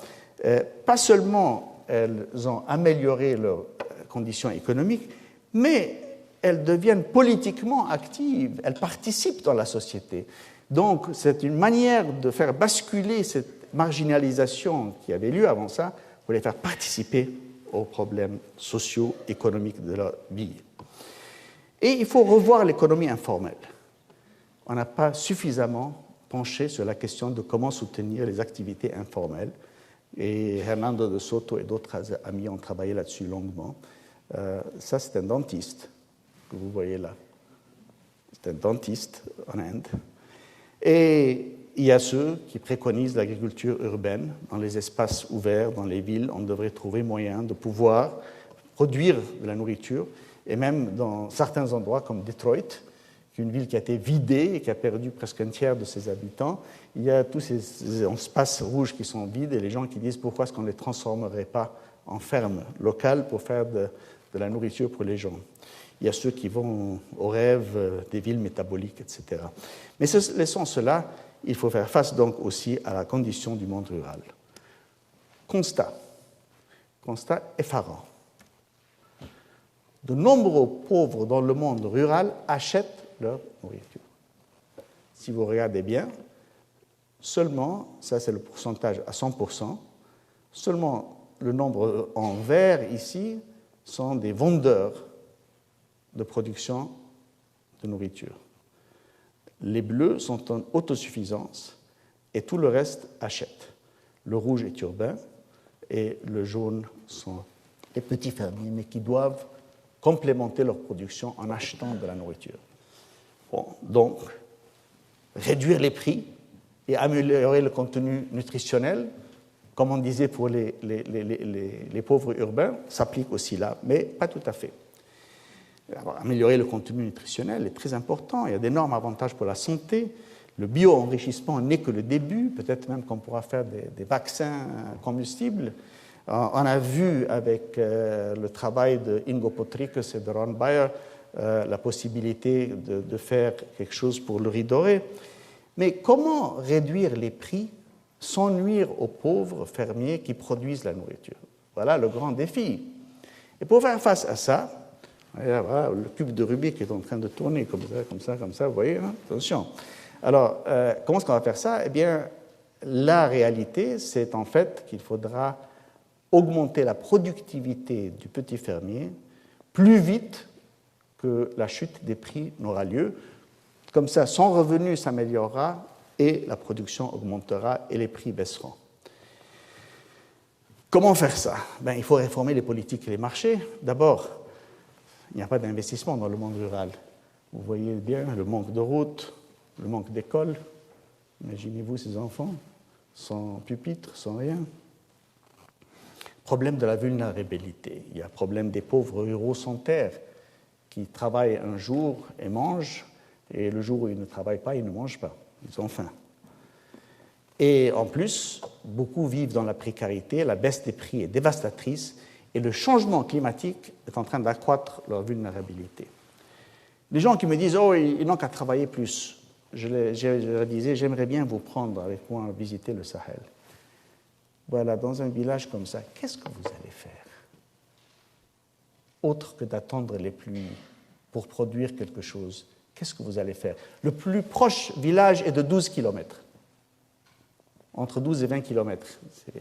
pas seulement elles ont amélioré leurs conditions économiques, mais elles deviennent politiquement actives, elles participent dans la société. Donc c'est une manière de faire basculer cette marginalisation qui avait lieu avant ça pour les faire participer aux problèmes sociaux, économiques de leur vie. Et il faut revoir l'économie informelle. On n'a pas suffisamment penché sur la question de comment soutenir les activités informelles. Et Hernando de Soto et d'autres amis ont travaillé là-dessus longuement. Ça, c'est un dentiste que vous voyez là. C'est un dentiste en Inde. Et il y a ceux qui préconisent l'agriculture urbaine. Dans les espaces ouverts, dans les villes, on devrait trouver moyen de pouvoir produire de la nourriture. Et même dans certains endroits comme Detroit, qui est une ville qui a été vidée et qui a perdu presque un tiers de ses habitants, il y a tous ces espaces rouges qui sont vides et les gens qui disent pourquoi est-ce qu'on ne les transformerait pas en fermes locales pour faire de la nourriture pour les gens. Il y a ceux qui vont au rêve des villes métaboliques, etc. Mais laissons cela, il faut faire face donc aussi à la condition du monde rural. Constat effarant. De nombreux pauvres dans le monde rural achètent leur nourriture. Si vous regardez bien, seulement, ça c'est le pourcentage à 100%, seulement le nombre en vert ici sont des vendeurs de production de nourriture. Les bleus sont en autosuffisance et tout le reste achète. Le rouge est urbain et le jaune sont les petits fermiers, mais qui doivent complémenter leur production en achetant de la nourriture. Bon, donc, réduire les prix et améliorer le contenu nutritionnel, comme on disait pour les pauvres urbains, s'applique aussi là, mais pas tout à fait. Alors, améliorer le contenu nutritionnel est très important, il y a d'énormes avantages pour la santé. Le bio-enrichissement n'est que le début, peut-être même qu'on pourra faire des vaccins combustibles. On a vu avec le travail de Ingo Potrykus et de Ron Bayer la possibilité de faire quelque chose pour le riz doré. Mais comment réduire les prix sans nuire aux pauvres fermiers qui produisent la nourriture? Voilà le grand défi. Et pour faire face à ça, voilà, le cube de Rubik est en train de tourner comme ça, vous voyez, hein? Attention. Alors, comment est-ce qu'on va faire ça? Eh bien, la réalité, c'est en fait qu'il faudra augmenter la productivité du petit fermier plus vite que la chute des prix n'aura lieu. Comme ça, son revenu s'améliorera et la production augmentera et les prix baisseront. Comment faire ça? Il faut réformer les politiques et les marchés. D'abord, il n'y a pas d'investissement dans le monde rural. Vous voyez bien le manque de routes, le manque d'écoles. Imaginez-vous ces enfants sans pupitre, sans rien. Problème de la vulnérabilité. Il y a le problème des pauvres ruraux sans terre qui travaillent un jour et mangent, et le jour où ils ne travaillent pas, ils ne mangent pas. Ils ont faim. Et en plus, beaucoup vivent dans la précarité, la baisse des prix est dévastatrice, et le changement climatique est en train d'accroître leur vulnérabilité. Les gens qui me disent « Oh, ils n'ont qu'à travailler plus », je leur disais « J'aimerais bien vous prendre avec moi visiter le Sahel. » Voilà, dans un village comme ça, qu'est-ce que vous allez faire? Autre que d'attendre les pluies pour produire quelque chose, qu'est-ce que vous allez faire? Le plus proche village est de 12 km. Entre 12 et 20 km.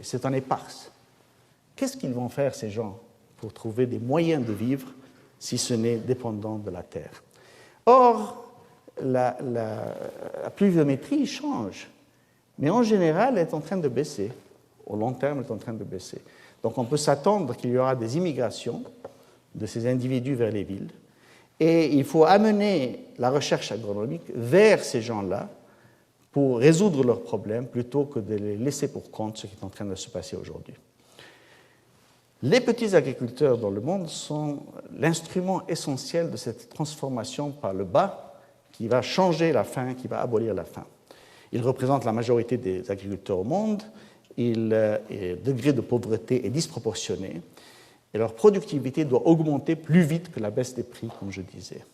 C'est en éparse. Qu'est-ce qu'ils vont faire, ces gens, pour trouver des moyens de vivre, si ce n'est dépendant de la terre? Or, la pluviométrie change, mais en général, elle est en train de baisser. Au long terme, elle est en train de baisser. Donc on peut s'attendre qu'il y aura des immigrations de ces individus vers les villes. Et il faut amener la recherche agronomique vers ces gens-là pour résoudre leurs problèmes plutôt que de les laisser pour compte, ce qui est en train de se passer aujourd'hui. Les petits agriculteurs dans le monde sont l'instrument essentiel de cette transformation par le bas qui va changer la faim, qui va abolir la faim. Ils représentent la majorité des agriculteurs au monde, le degré de pauvreté est disproportionné et leur productivité doit augmenter plus vite que la baisse des prix, comme je disais.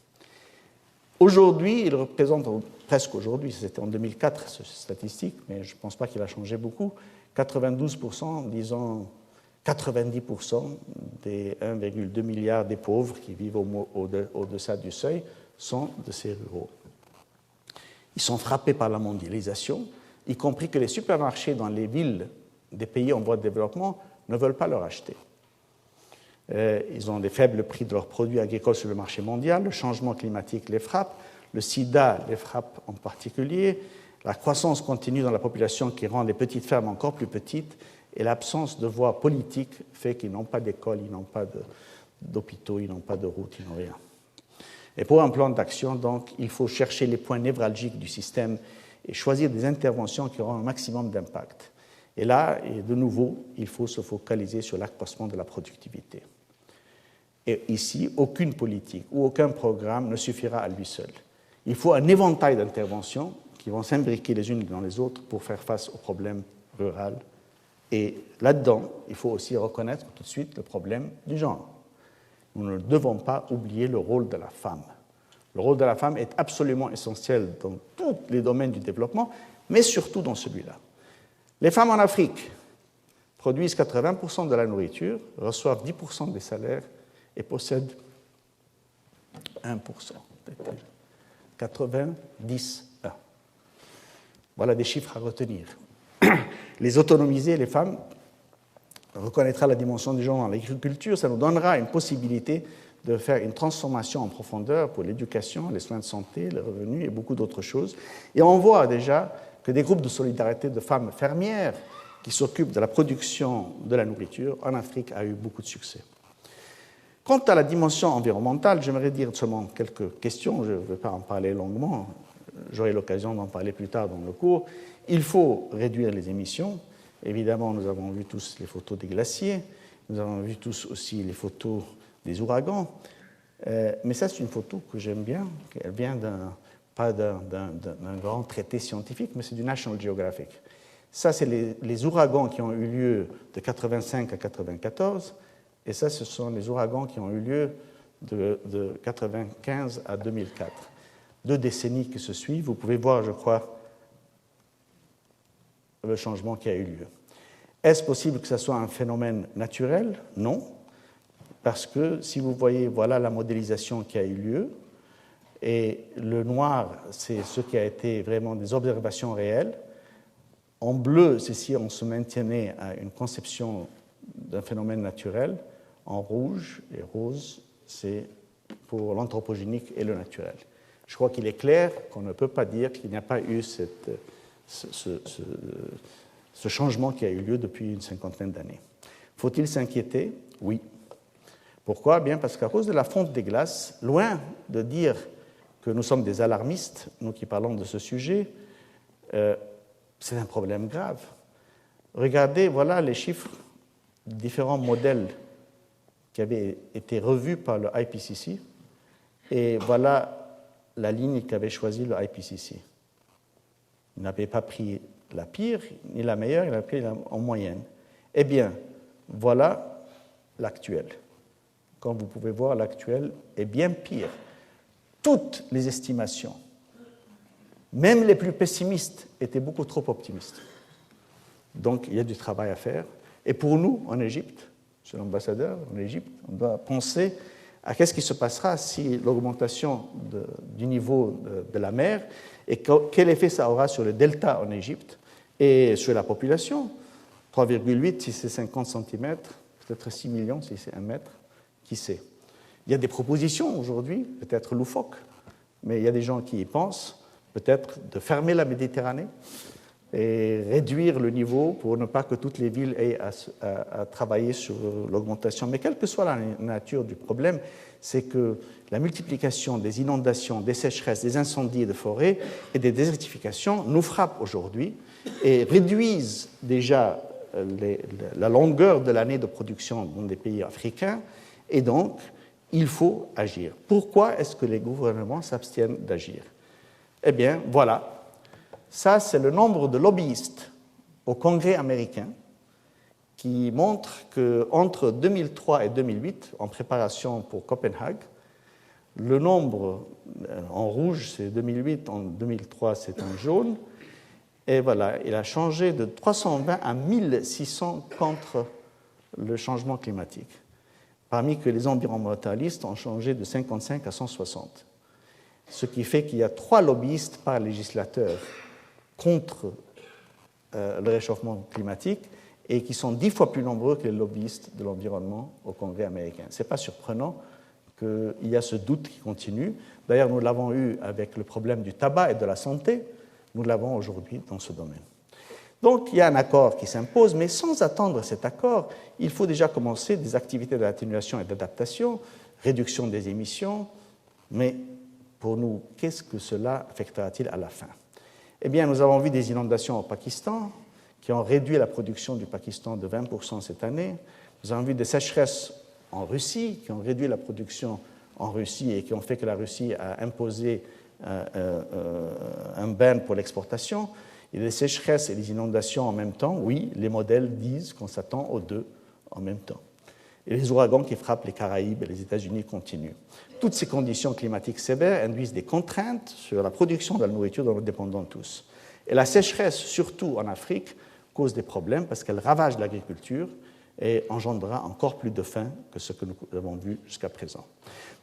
Aujourd'hui, ils représentent, presque aujourd'hui, c'était en 2004 cette statistique, mais je ne pense pas qu'il a changé beaucoup, 92%, disons 90% des 1,2 milliard des pauvres qui vivent au-deçà du seuil sont de ces ruraux. Ils sont frappés par la mondialisation, y compris que les supermarchés dans les villes des pays en voie de développement ne veulent pas leur acheter. Ils ont des faibles prix de leurs produits agricoles sur le marché mondial, le changement climatique les frappe, le sida les frappe en particulier, la croissance continue dans la population qui rend les petites fermes encore plus petites, et l'absence de voie politique fait qu'ils n'ont pas d'école, ils n'ont pas d'hôpitaux, ils n'ont pas de routes, ils n'ont rien. Et pour un plan d'action, donc, il faut chercher les points névralgiques du système et choisir des interventions qui auront un maximum d'impact. Et là, et de nouveau, il faut se focaliser sur l'accroissement de la productivité. Et ici, aucune politique ou aucun programme ne suffira à lui seul. Il faut un éventail d'interventions qui vont s'imbriquer les unes dans les autres pour faire face aux problèmes ruraux. Et là-dedans, il faut aussi reconnaître tout de suite le problème du genre. Nous ne devons pas oublier le rôle de la femme. Le rôle de la femme est absolument essentiel dans tous les domaines du développement, mais surtout dans celui-là. Les femmes en Afrique produisent 80% de la nourriture, reçoivent 10% des salaires et possèdent 1%. 90, 1. Voilà des chiffres à retenir. Les autonomiser, les femmes, reconnaîtra la dimension du genre dans l'agriculture, ça nous donnera une possibilité de faire une transformation en profondeur pour l'éducation, les soins de santé, les revenus et beaucoup d'autres choses. Et on voit déjà que des groupes de solidarité de femmes fermières qui s'occupent de la production de la nourriture en Afrique a eu beaucoup de succès. Quant à la dimension environnementale, j'aimerais dire seulement quelques questions, je ne vais pas en parler longuement, j'aurai l'occasion d'en parler plus tard dans le cours. Il faut réduire les émissions. Évidemment, nous avons vu tous les photos des glaciers, nous avons vu tous aussi les photos des ouragans, mais ça, c'est une photo que j'aime bien, elle vient pas d'un grand traité scientifique, mais c'est du National Geographic. Ça, c'est les ouragans qui ont eu lieu de 85 à 94, et ça, ce sont les ouragans qui ont eu lieu de 95 à 2004. 2 décennies qui se suivent, vous pouvez voir, je crois, le changement qui a eu lieu. Est-ce possible que ce soit un phénomène naturel? Non, parce que si vous voyez, voilà la modélisation qui a eu lieu, et le noir, c'est ce qui a été vraiment des observations réelles. En bleu, c'est si on se maintenait à une conception d'un phénomène naturel. En rouge et rose, c'est pour l'anthropogénique et le naturel. Je crois qu'il est clair qu'on ne peut pas dire qu'il n'y a pas eu ce changement qui a eu lieu depuis une cinquantaine d'années. Faut-il s'inquiéter? Oui. Pourquoi? Bien parce qu'à cause de la fonte des glaces, loin de dire que nous sommes des alarmistes, nous qui parlons de ce sujet, c'est un problème grave. Regardez, voilà les chiffres de différents modèles qui avaient été revus par le IPCC, et voilà la ligne qu'avait choisie le IPCC. Il n'avait pas pris la pire ni la meilleure, il a pris en moyenne. Eh bien, voilà l'actuel. Comme vous pouvez voir, l'actuel est bien pire. Toutes les estimations, même les plus pessimistes, étaient beaucoup trop optimistes. Donc, il y a du travail à faire. Et pour nous, en Égypte, chez l'ambassadeur en Égypte, on doit penser à qu'est-ce qui se passera si l'augmentation du niveau de la mer et quel effet ça aura sur le delta en Égypte et sur la population. 3,8 si c'est 50 cm, peut-être 6 millions si c'est 1 mètre, qui sait. Il y a des propositions aujourd'hui, peut-être loufoques, mais il y a des gens qui y pensent, peut-être de fermer la Méditerranée et réduire le niveau pour ne pas que toutes les villes aient à travailler sur l'augmentation. Mais quelle que soit la nature du problème, c'est que la multiplication des inondations, des sécheresses, des incendies de forêt et des désertifications nous frappent aujourd'hui et réduisent déjà la longueur de l'année de production dans des pays africains, et donc il faut agir. Pourquoi est-ce que les gouvernements s'abstiennent d'agir? Eh bien, voilà. Ça, c'est le nombre de lobbyistes au Congrès américain qui montre qu'entre 2003 et 2008, en préparation pour Copenhague, le nombre en rouge, c'est 2008, en 2003, c'est en jaune, et voilà, il a changé de 320 à 1600 contre le changement climatique, parmi que les environnementalistes ont changé de 55 à 160. Ce qui fait qu'il y a 3 lobbyistes par législateur contre le réchauffement climatique et qui sont 10 fois plus nombreux que les lobbyistes de l'environnement au Congrès américain. Ce n'est pas surprenant qu'il y a ce doute qui continue. D'ailleurs, nous l'avons eu avec le problème du tabac et de la santé, nous l'avons aujourd'hui dans ce domaine. Donc, il y a un accord qui s'impose, mais sans attendre cet accord, il faut déjà commencer des activités d'atténuation et d'adaptation, réduction des émissions, mais pour nous, qu'est-ce que cela affectera-t-il à la fin? Eh bien, nous avons vu des inondations au Pakistan qui ont réduit la production du Pakistan de 20% cette année. Nous avons vu des sécheresses en Russie qui ont réduit la production en Russie et qui ont fait que la Russie a imposé un ban pour l'exportation. Il y a des sécheresses et des inondations en même temps. Oui, les modèles disent qu'on s'attend aux deux en même temps. Et les ouragans qui frappent les Caraïbes et les États-Unis continuent. Toutes ces conditions climatiques sévères induisent des contraintes sur la production de la nourriture dont nous dépendons tous. Et la sécheresse, surtout en Afrique, cause des problèmes parce qu'elle ravage l'agriculture et engendrera encore plus de faim que ce que nous avons vu jusqu'à présent.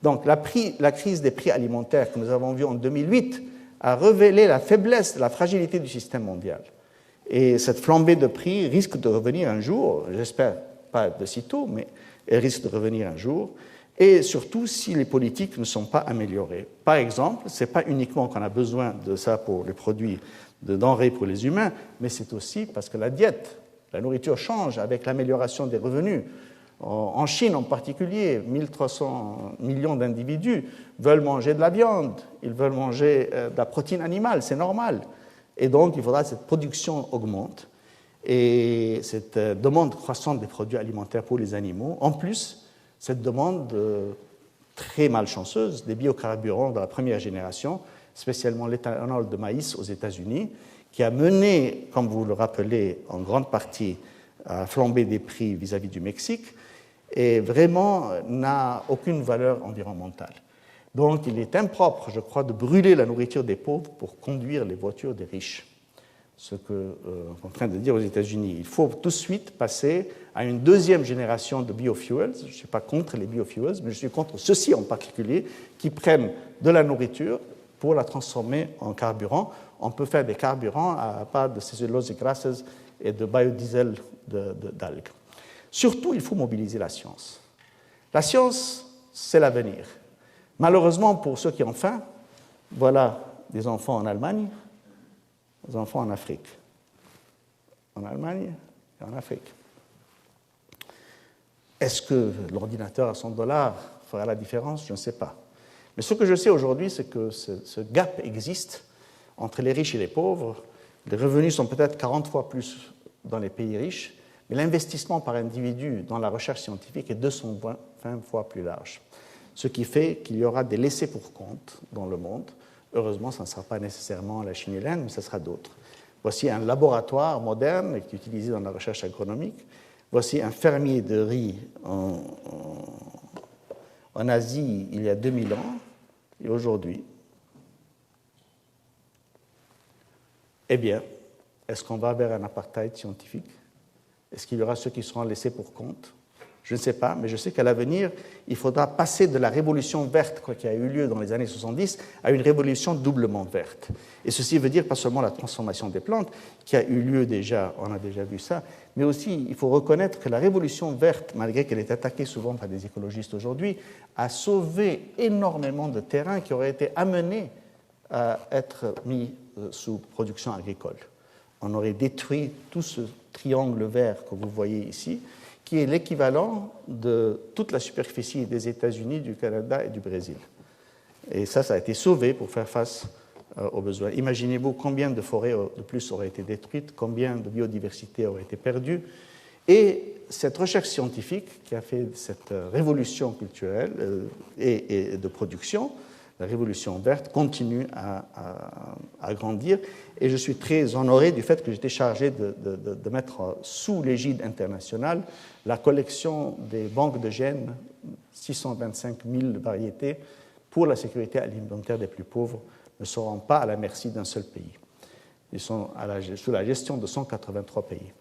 Donc la crise des prix alimentaires que nous avons vue en 2008 a révélé la faiblesse, la fragilité du système mondial. Et cette flambée de prix risque de revenir un jour, j'espère pas de sitôt, mais elle risque de revenir un jour, et surtout si les politiques ne sont pas améliorées. Par exemple, ce n'est pas uniquement qu'on a besoin de ça pour les produits de denrées pour les humains, mais c'est aussi parce que la diète, la nourriture change avec l'amélioration des revenus. En Chine en particulier, 1300 millions d'individus veulent manger de la viande, ils veulent manger de la protéine animale, c'est normal. Et donc, il faudra que cette production augmente et cette demande croissante des produits alimentaires pour les animaux. En plus, cette demande très malchanceuse des biocarburants de la première génération, spécialement l'éthanol de maïs aux États-Unis, qui a mené, comme vous le rappelez, en grande partie à flamber des prix vis-à-vis du Mexique, et vraiment n'a aucune valeur environnementale. Donc il est impropre, je crois, de brûler la nourriture des pauvres pour conduire les voitures des riches. Ce qu'on est en train de dire aux États-Unis. Il faut tout de suite passer à une deuxième génération de biofuels. Je ne suis pas contre les biofuels, mais je suis contre ceux-ci en particulier, qui prennent de la nourriture pour la transformer en carburant. On peut faire des carburants à part de cellulose grasseuse et de biodiesel d'algues. Surtout, il faut mobiliser la science. La science, c'est l'avenir. Malheureusement, pour ceux qui ont faim, voilà des enfants en Allemagne, des enfants en Afrique. En Allemagne et en Afrique. Est-ce que l'ordinateur à $100 fera la différence? Je ne sais pas. Mais ce que je sais aujourd'hui, c'est que ce gap existe entre les riches et les pauvres. Les revenus sont peut-être 40 fois plus dans les pays riches, mais l'investissement par individu dans la recherche scientifique est 220 fois plus large. Ce qui fait qu'il y aura des laissés pour compte dans le monde. Heureusement, ça ne sera pas nécessairement la Chine et l'Inde, mais ce sera d'autres. Voici un laboratoire moderne qui est utilisé dans la recherche agronomique. Voici un fermier de riz en Asie il y a 2000 ans et aujourd'hui. Eh bien, est-ce qu'on va vers un apartheid scientifique? Est-ce qu'il y aura ceux qui seront laissés pour compte? Je ne sais pas, mais je sais qu'à l'avenir, il faudra passer de la révolution verte qui a eu lieu dans les années 70 à une révolution doublement verte. Et ceci veut dire pas seulement la transformation des plantes, qui a eu lieu déjà, on a déjà vu ça, mais aussi il faut reconnaître que la révolution verte, malgré qu'elle est attaquée souvent par des écologistes aujourd'hui, a sauvé énormément de terrains qui auraient été amenés à être mis sous production agricole. on aurait détruit tout ce triangle vert que vous voyez ici, qui est l'équivalent de toute la superficie des États-Unis, du Canada et du Brésil. Et ça a été sauvé pour faire face aux besoins. Imaginez-vous combien de forêts de plus auraient été détruites, combien de biodiversité aurait été perdue. Et cette recherche scientifique qui a fait cette révolution culturelle et de production, la révolution verte, continue à grandir. Et je suis très honoré du fait que j'étais chargé de mettre sous l'égide internationale la collection des banques de gènes, 625 000 variétés, pour la sécurité alimentaire des plus pauvres, ne seront pas à la merci d'un seul pays. Ils sont sous la gestion de 183 pays.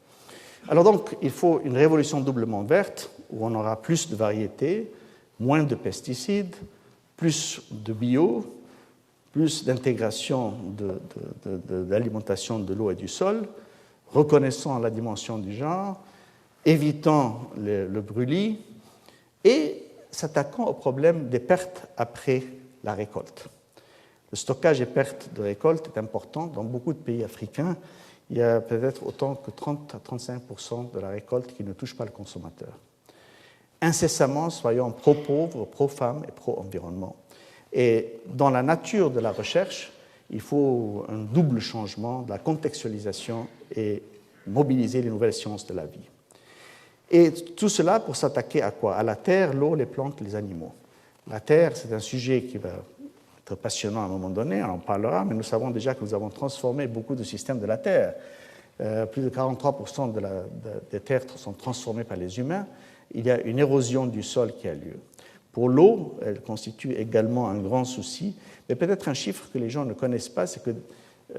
Alors donc, il faut une révolution doublement verte, où on aura plus de variétés, moins de pesticides, plus de bio, plus d'intégration de l'alimentation de l'eau et du sol, reconnaissant la dimension du genre, évitant le brûlis et s'attaquant au problème des pertes après la récolte. Le stockage et perte de récolte est important. Dans beaucoup de pays africains, il y a peut-être autant que 30 à 35% de la récolte qui ne touche pas le consommateur. Incessamment, soyons pro-pauvres, pro-femmes et pro-environnement. Et dans la nature de la recherche, il faut un double changement de la contextualisation et mobiliser les nouvelles sciences de la vie. Et tout cela pour s'attaquer à quoi? À la terre, l'eau, les plantes, les animaux. La terre, c'est un sujet qui va être passionnant à un moment donné, on en parlera, mais nous savons déjà que nous avons transformé beaucoup de systèmes de la terre. Plus de 43% des terres sont transformées par les humains. Il y a une érosion du sol qui a lieu. Pour l'eau, elle constitue également un grand souci, mais peut-être un chiffre que les gens ne connaissent pas, c'est que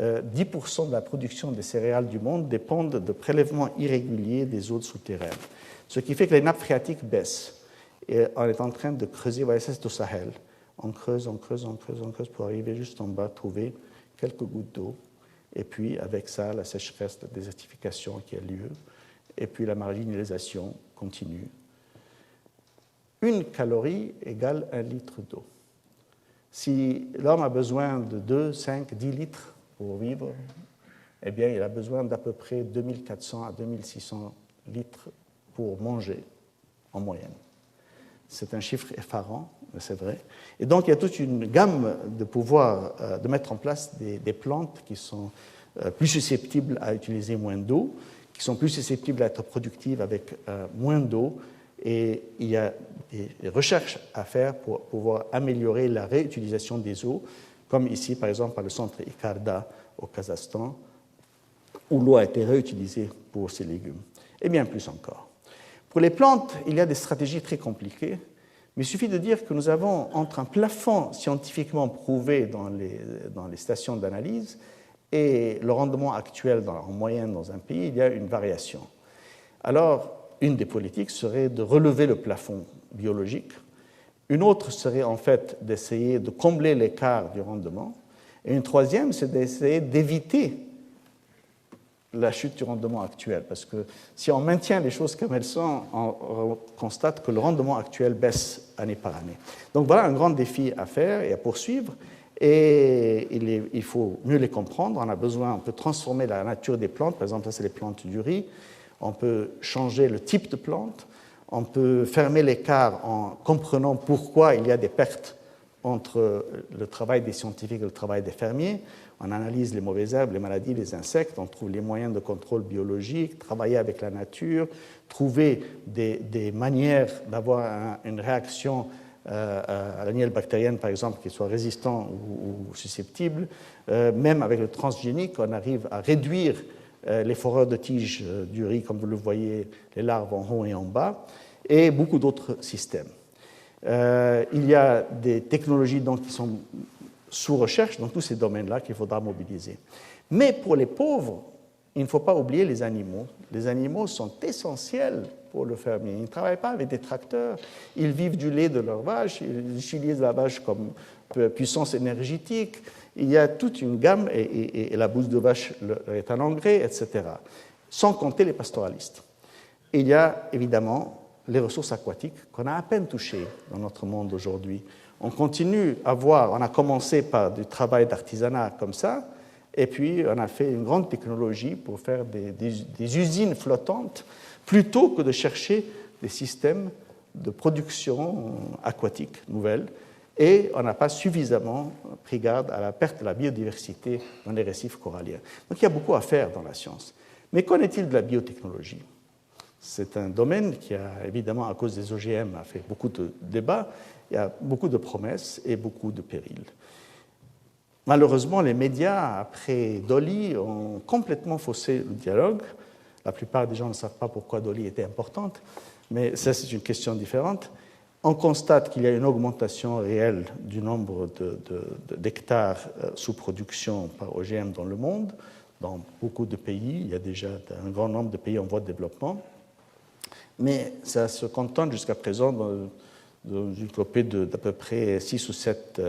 10% de la production des céréales du monde dépendent de prélèvements irréguliers des eaux souterraines, ce qui fait que les nappes phréatiques baissent. Et on est en train de creuser, voyez, ça c'est au Sahel. On creuse pour arriver juste en bas, trouver quelques gouttes d'eau. Et puis, avec ça, la sécheresse, la désertification qui a lieu. Et puis, la marginalisation continue. 1 calorie égale 1 litre d'eau. Si l'homme a besoin de 2, 5, 10 litres pour vivre, eh bien, il a besoin d'à peu près 2400 à 2600 litres pour manger, en moyenne. C'est un chiffre effarant, mais c'est vrai. Et donc, il y a toute une gamme de pouvoirs de mettre en place des plantes qui sont plus susceptibles à utiliser moins d'eau, qui sont plus susceptibles à être productives avec moins d'eau. Et il y a des recherches à faire pour pouvoir améliorer la réutilisation des eaux, comme ici, par exemple, par le centre Ikarda au Kazakhstan, où l'eau a été réutilisée pour ces légumes, et bien plus encore. Pour les plantes, il y a des stratégies très compliquées, mais il suffit de dire que nous avons entre un plafond scientifiquement prouvé dans les stations d'analyse et le rendement actuel en moyenne dans un pays, il y a une variation. Alors, une des politiques serait de relever le plafond biologique. Une autre serait en fait d'essayer de combler l'écart du rendement. Et une troisième, c'est d'essayer d'éviter la chute du rendement actuel. Parce que si on maintient les choses comme elles sont, on constate que le rendement actuel baisse année par année. Donc voilà un grand défi à faire et à poursuivre. Et il faut mieux les comprendre. On peut transformer la nature des plantes. Par exemple, ça, c'est les plantes du riz. On peut changer le type de plante. On peut fermer l'écart en comprenant pourquoi il y a des pertes entre le travail des scientifiques et le travail des fermiers. On analyse les mauvaises herbes, les maladies, les insectes, on trouve les moyens de contrôle biologique, travailler avec la nature, trouver des manières d'avoir une réaction à la miel bactérienne, par exemple, qui soit résistant ou susceptible. Même avec le transgénique, on arrive à réduire les foreurs de tiges du riz, comme vous le voyez, les larves en haut et en bas, et beaucoup d'autres systèmes. Il y a des technologies donc, qui sont sous recherche dans tous ces domaines-là qu'il faudra mobiliser. Mais pour les pauvres, il ne faut pas oublier les animaux. Les animaux sont essentiels pour le fermier. Ils ne travaillent pas avec des tracteurs, ils vivent du lait de leur vache, ils utilisent la vache comme puissance énergétique. Il y a toute une gamme, et la bouse de vache est un engrais, etc. Sans compter les pastoralistes. Il y a évidemment les ressources aquatiques qu'on a à peine touchées dans notre monde aujourd'hui. On continue à voir, on a commencé par du travail d'artisanat comme ça, Et puis, on a fait une grande technologie pour faire des usines flottantes, plutôt que de chercher des systèmes de production aquatique nouvelles. Et on n'a pas suffisamment pris garde à la perte de la biodiversité dans les récifs coralliens. Donc il y a beaucoup à faire dans la science. Mais qu'en est-il de la biotechnologie? C'est un domaine qui a, évidemment, à cause des OGM, a fait beaucoup de débats. Il y a beaucoup de promesses et beaucoup de périls. Malheureusement, les médias, après Dolly, ont complètement faussé le dialogue. La plupart des gens ne savent pas pourquoi Dolly était importante, mais ça, c'est une question différente. On constate qu'il y a une augmentation réelle du nombre d'hectares sous production par OGM dans le monde. Dans beaucoup de pays, il y a déjà un grand nombre de pays en voie de développement. Mais ça se contente jusqu'à présent d'une flopée d'à peu près 6 ou 7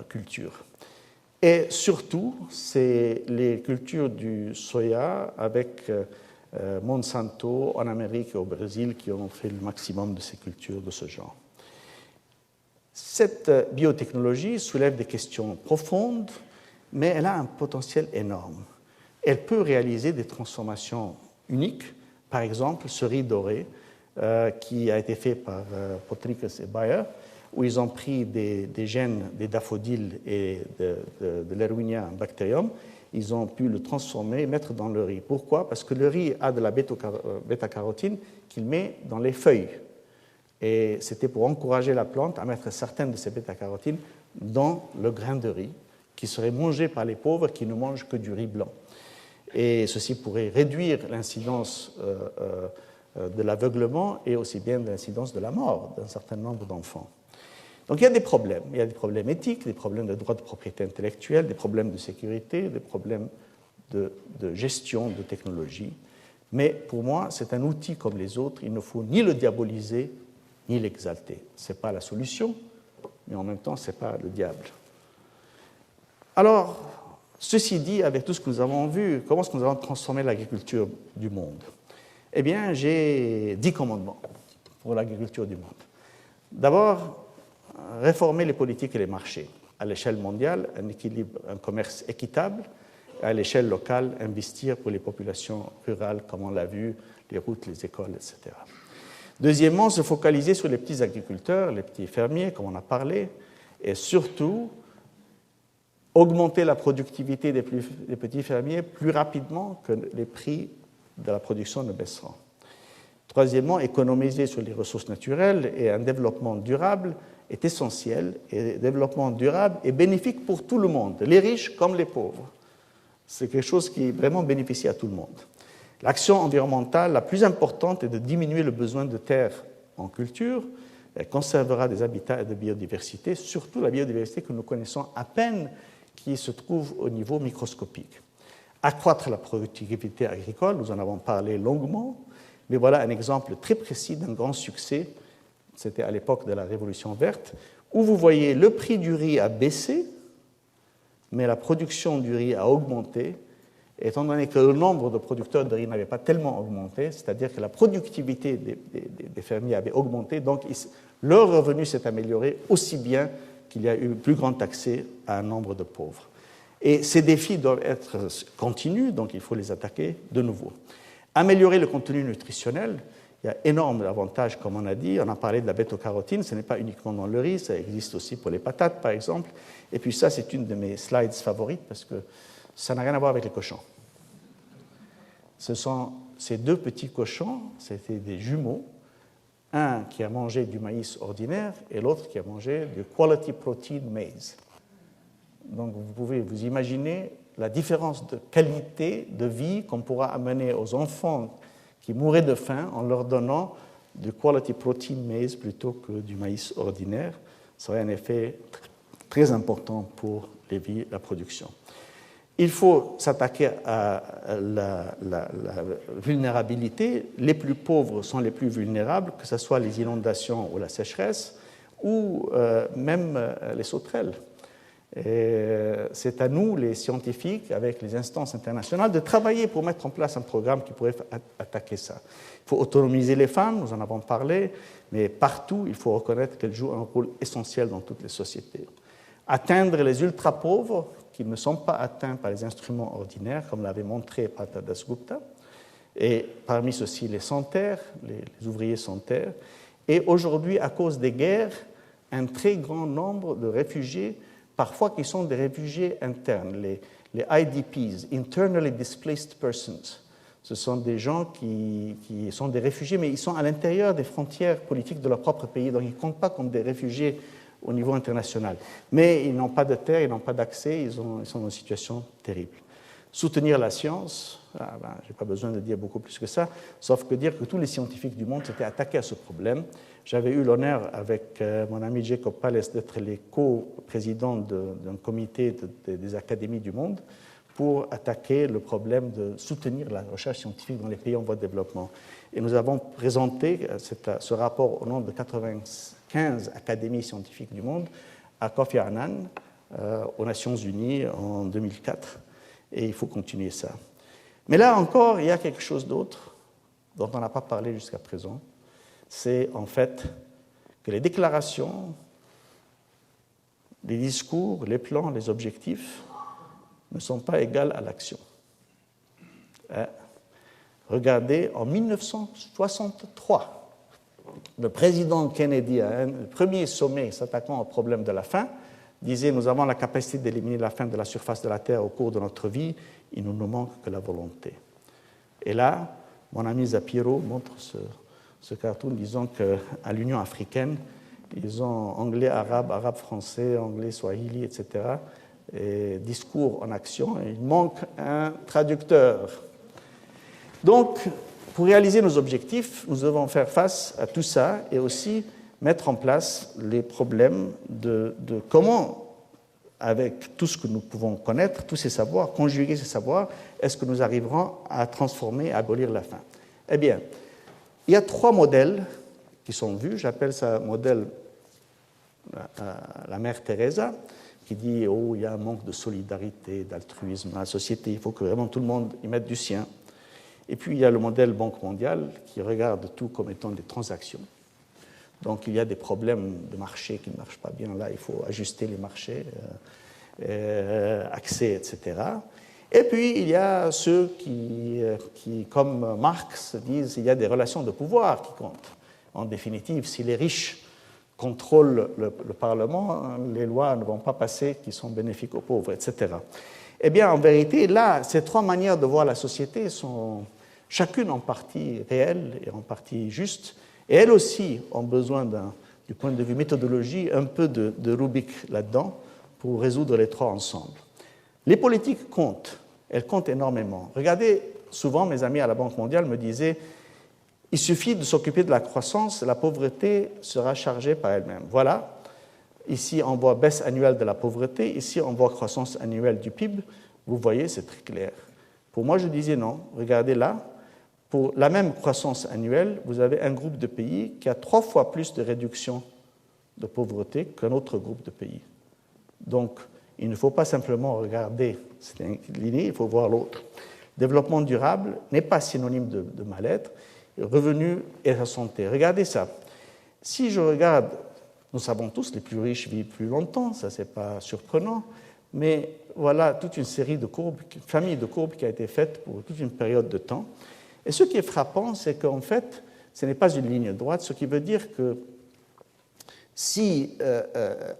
cultures. Et surtout, c'est les cultures du soya avec Monsanto en Amérique et au Brésil qui ont fait le maximum de ces cultures de ce genre. Cette biotechnologie soulève des questions profondes, mais elle a un potentiel énorme. Elle peut réaliser des transformations uniques. Par exemple, ce riz doré qui a été fait par Potrikes et Bayer, où ils ont pris des gènes des daffodils et de l'Erwinia bacterium, ils ont pu le transformer et mettre dans le riz. Pourquoi? Parce que le riz a de la bêta-carotène qu'il met dans les feuilles. Et c'était pour encourager la plante à mettre certaines de ces bêta-carotènes dans le grain de riz, qui serait mangé par les pauvres qui ne mangent que du riz blanc. Et ceci pourrait réduire l'incidence de l'aveuglement et aussi bien de l'incidence de la mort d'un certain nombre d'enfants. Donc il y a des problèmes. Il y a des problèmes éthiques, des problèmes de droit de propriété intellectuelle, des problèmes de sécurité, des problèmes de gestion de technologie. Mais pour moi, c'est un outil comme les autres. Il ne faut ni le diaboliser, ni l'exalter. Ce n'est pas la solution, mais en même temps, ce n'est pas le diable. Alors, ceci dit, avec tout ce que nous avons vu, comment est-ce que nous allons transformer l'agriculture du monde? Eh bien, j'ai 10 commandements pour l'agriculture du monde. D'abord, réformer les politiques et les marchés. À l'échelle mondiale, un équilibre, un commerce équitable. À l'échelle locale, investir pour les populations rurales, comme on l'a vu, les routes, les écoles, etc. Deuxièmement, se focaliser sur les petits agriculteurs, les petits fermiers, comme on a parlé, et surtout, augmenter la productivité des petits fermiers plus rapidement que les prix de la production ne baisseront. Troisièmement, économiser sur les ressources naturelles et un développement durable est essentiel. Et le développement durable est bénéfique pour tout le monde, les riches comme les pauvres. C'est quelque chose qui vraiment bénéficie à tout le monde. L'action environnementale la plus importante est de diminuer le besoin de terre en culture. Elle conservera des habitats et de biodiversité, surtout la biodiversité que nous connaissons à peine, qui se trouve au niveau microscopique. Accroître la productivité agricole, nous en avons parlé longuement, mais voilà un exemple très précis d'un grand succès. C'était à l'époque de la Révolution verte, où vous voyez le prix du riz a baissé, mais la production du riz a augmenté, étant donné que le nombre de producteurs de riz n'avait pas tellement augmenté, c'est-à-dire que la productivité des fermiers avait augmenté, donc leur revenu s'est amélioré aussi bien qu'il y a eu plus grand accès à un nombre de pauvres. Et ces défis doivent être continus, donc il faut les attaquer de nouveau. Améliorer le contenu nutritionnel, il y a énormément d'avantages, comme on a dit. On a parlé de la bêta-carotène, ce n'est pas uniquement dans le riz, ça existe aussi pour les patates, par exemple. Et puis ça, c'est une de mes slides favorites, parce que ça n'a rien à voir avec les cochons. Ce sont ces deux petits cochons, c'était des jumeaux, un qui a mangé du maïs ordinaire et l'autre qui a mangé du Quality Protein Maize. Donc vous pouvez vous imaginer la différence de qualité de vie qu'on pourra amener aux enfants qui mouraient de faim en leur donnant du Quality Protein Maize plutôt que du maïs ordinaire. Ça aurait un effet très important pour les vies, la production. Il faut s'attaquer à la vulnérabilité. Les plus pauvres sont les plus vulnérables, que ce soit les inondations ou la sécheresse, ou même les sauterelles. Et c'est à nous, les scientifiques, avec les instances internationales, de travailler pour mettre en place un programme qui pourrait attaquer ça. Il faut autonomiser les femmes, nous en avons parlé, mais partout, il faut reconnaître qu'elles jouent un rôle essentiel dans toutes les sociétés. atteindre les ultra-pauvres qui ne sont pas atteints par les instruments ordinaires, comme l'avait montré Pata Dasgupta, et parmi ceux-ci les sans-terre, les ouvriers sans-terre, et aujourd'hui, à cause des guerres, un très grand nombre de réfugiés, parfois qui sont des réfugiés internes, les IDPs, Internally Displaced Persons. Ce sont des gens qui sont des réfugiés, mais ils sont à l'intérieur des frontières politiques de leur propre pays, donc ils ne comptent pas comme des réfugiés au niveau international. Mais ils n'ont pas de terre, ils n'ont pas d'accès, ils sont dans une situation terrible. Soutenir la science, je n'ai pas besoin de dire beaucoup plus que ça, sauf que dire que tous les scientifiques du monde s'étaient attaqués à ce problème. J'avais eu l'honneur, avec mon ami Jacob Palles, d'être les co-présidents d'un comité des académies du monde pour attaquer le problème de soutenir la recherche scientifique dans les pays en voie de développement. Et nous avons présenté ce rapport au nom de 95 académies scientifiques du monde à Kofi Annan, aux Nations Unies, en 2004. Et il faut continuer ça. Mais là encore, il y a quelque chose d'autre dont on n'a pas parlé jusqu'à présent. C'est en fait que les déclarations, les discours, les plans, les objectifs ne sont pas égaux à l'action. Regardez, en 1963, le président Kennedy, à un premier sommet s'attaquant au problème de la faim, disait « Nous avons la capacité d'éliminer la faim de la surface de la Terre au cours de notre vie, il ne nous manque que la volonté. » Et là, mon ami Zapiro montre ce cartoon disant qu'à l'Union africaine, ils ont anglais, arabe, arabe, français, anglais, swahili, etc. Et discours en action, et il manque un traducteur. Donc, pour réaliser nos objectifs, nous devons faire face à tout ça et aussi mettre en place les problèmes de comment, avec tout ce que nous pouvons connaître, tous ces savoirs, conjuguer ces savoirs, est-ce que nous arriverons à transformer, à abolir la faim? Eh bien, il y a 3 modèles qui sont vus. J'appelle ça modèle la mère Teresa, qui dit « Oh, il y a un manque de solidarité, d'altruisme dans la société, il faut que vraiment tout le monde y mette du sien. » Et puis, il y a le modèle Banque mondiale, qui regarde tout comme étant des transactions. Donc, il y a des problèmes de marché qui ne marchent pas bien. Là, il faut ajuster les marchés, accès, etc. Et puis, il y a ceux qui, comme Marx, disent qu'il y a des relations de pouvoir qui comptent. En définitive, si les riches contrôlent le Parlement, les lois ne vont pas passer qui sont bénéfiques aux pauvres, etc. Eh bien, en vérité, là, ces 3 manières de voir la société sont chacune en partie réelle et en partie juste. Et elles aussi ont besoin, du point de vue méthodologie, un peu de Rubik là-dedans pour résoudre les 3 ensemble. Les politiques comptent, elles comptent énormément. Regardez, souvent mes amis à la Banque mondiale me disaient il suffit de s'occuper de la croissance, la pauvreté sera chargée par elle-même. Voilà, ici on voit baisse annuelle de la pauvreté, ici on voit croissance annuelle du PIB. Vous voyez, c'est très clair. Pour moi, je disais non, regardez là. Pour la même croissance annuelle, vous avez un groupe de pays qui a 3 fois plus de réduction de pauvreté qu'un autre groupe de pays. Donc, il ne faut pas simplement regarder cette lignée, il faut voir l'autre. Développement durable n'est pas synonyme de mal-être. Revenu et la santé. Regardez ça. Si je regarde, nous savons tous, les plus riches vivent plus longtemps, ça c'est pas surprenant, mais voilà toute une série de courbes, une famille de courbes qui a été faite pour toute une période de temps. Et ce qui est frappant, c'est qu'en fait, ce n'est pas une ligne droite, ce qui veut dire que si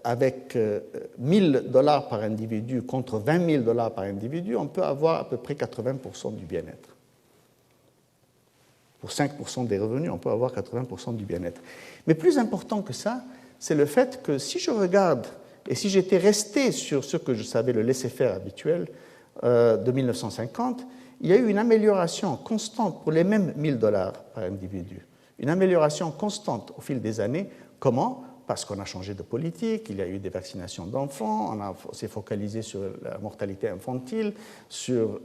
avec 1 000 $ par individu contre 20 000 $ par individu, on peut avoir à peu près 80% du bien-être. Pour 5% des revenus, on peut avoir 80% du bien-être. Mais plus important que ça, c'est le fait que si je regarde, et si j'étais resté sur ce que je savais, le laisser-faire habituel de 1950, il y a eu une amélioration constante pour les mêmes 1 000 $ par individu. Une amélioration constante au fil des années. Comment ? Parce qu'on a changé de politique, il y a eu des vaccinations d'enfants, on s'est focalisé sur la mortalité infantile, sur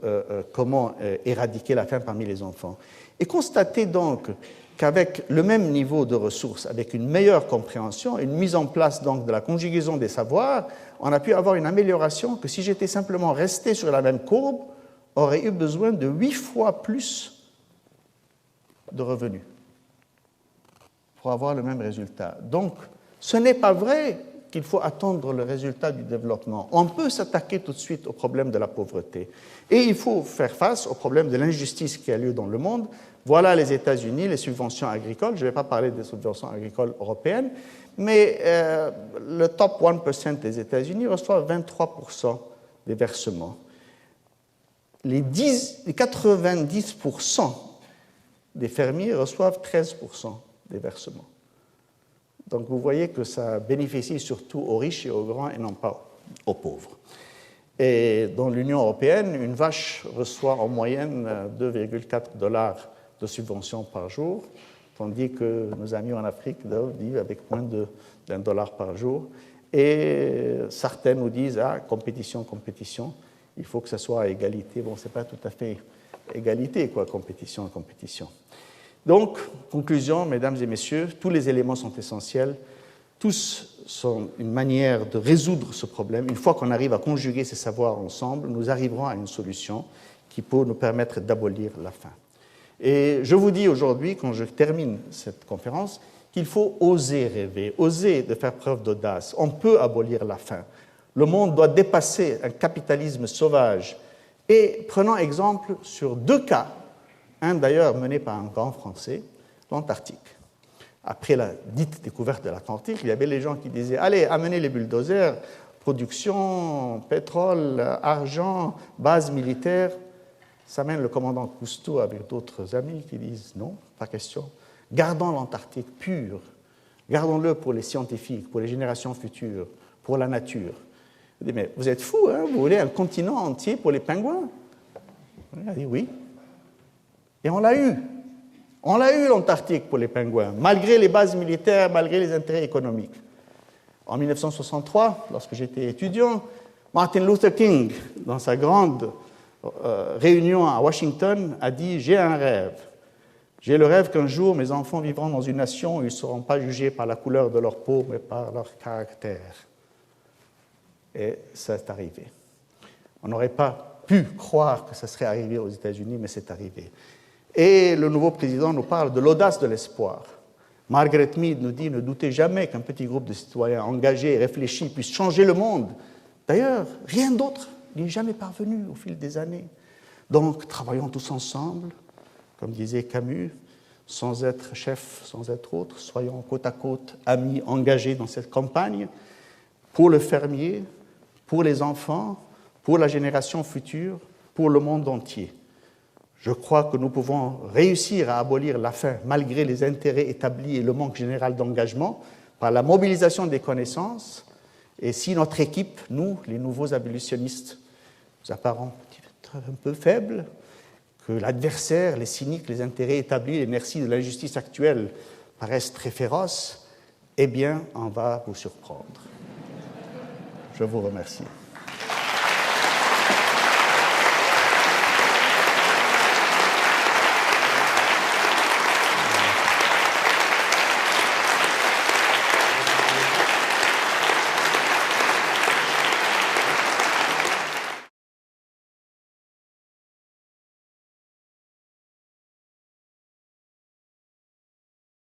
comment éradiquer la faim parmi les enfants. Et constatez donc qu'avec le même niveau de ressources, avec une meilleure compréhension, une mise en place donc de la conjugaison des savoirs, on a pu avoir une amélioration que si j'étais simplement resté sur la même courbe, aurait eu besoin de 8 fois plus de revenus pour avoir le même résultat. Donc, ce n'est pas vrai qu'il faut attendre le résultat du développement. On peut s'attaquer tout de suite au problème de la pauvreté. Et il faut faire face au problème de l'injustice qui a lieu dans le monde. Voilà les États-Unis, les subventions agricoles. Je ne vais pas parler des subventions agricoles européennes, mais le top 1% des États-Unis reçoit 23% des versements. Les 90% des fermiers reçoivent 13% des versements. Donc vous voyez que ça bénéficie surtout aux riches et aux grands et non pas aux pauvres. Et dans l'Union européenne, une vache reçoit en moyenne 2,4 $ de subventions par jour, tandis que nos amis en Afrique vivent avec moins d'1 $ par jour. Et certains nous disent, compétition, compétition, il faut que ça soit à égalité. Bon, ce n'est pas tout à fait égalité, quoi, compétition, compétition. Donc, conclusion, mesdames et messieurs, tous les éléments sont essentiels, tous sont une manière de résoudre ce problème. Une fois qu'on arrive à conjuguer ces savoirs ensemble, nous arriverons à une solution qui peut nous permettre d'abolir la faim. Et je vous dis aujourd'hui, quand je termine cette conférence, qu'il faut oser rêver, oser de faire preuve d'audace. On peut abolir la faim. Le monde doit dépasser un capitalisme sauvage. Et prenons exemple sur 2 cas, un d'ailleurs mené par un grand Français, l'Antarctique. Après la dite découverte de l'Atlantique, il y avait les gens qui disaient « Allez, amenez les bulldozers, production, pétrole, argent, base militaire ». Ça mène le commandant Cousteau avec d'autres amis qui disent « Non, pas question. Gardons l'Antarctique pur. Gardons-le pour les scientifiques, pour les générations futures, pour la nature. » Je dis « Mais vous êtes fous, hein? Vous voulez un continent entier pour les pingouins ?» Il a dit « Oui. » Et on l'a eu. On l'a eu, l'Antarctique, pour les pingouins, malgré les bases militaires, malgré les intérêts économiques. En 1963, lorsque j'étais étudiant, Martin Luther King, dans sa grande réunion à Washington, a dit « J'ai un rêve. J'ai le rêve qu'un jour, mes enfants vivront dans une nation où ils ne seront pas jugés par la couleur de leur peau, mais par leur caractère. » Et ça est arrivé. On n'aurait pas pu croire que ça serait arrivé aux États-Unis, mais c'est arrivé. Et le nouveau président nous parle de l'audace de l'espoir. Margaret Mead nous dit « Ne doutez jamais qu'un petit groupe de citoyens engagés et réfléchis puisse changer le monde. D'ailleurs, rien d'autre n'est jamais parvenu au fil des années. Donc, travaillons tous ensemble, comme disait Camus, sans être chef, sans être autre, soyons côte à côte, amis, engagés dans cette campagne, pour le fermier, pour les enfants, pour la génération future, pour le monde entier. Je crois que nous pouvons réussir à abolir la faim malgré les intérêts établis et le manque général d'engagement par la mobilisation des connaissances. Et si notre équipe, nous, les nouveaux abolitionnistes, nous apparons un peu faibles, que l'adversaire, les cyniques, les intérêts établis, l'inertie de l'injustice actuelle paraissent très féroces, eh bien, on va vous surprendre. Je vous remercie.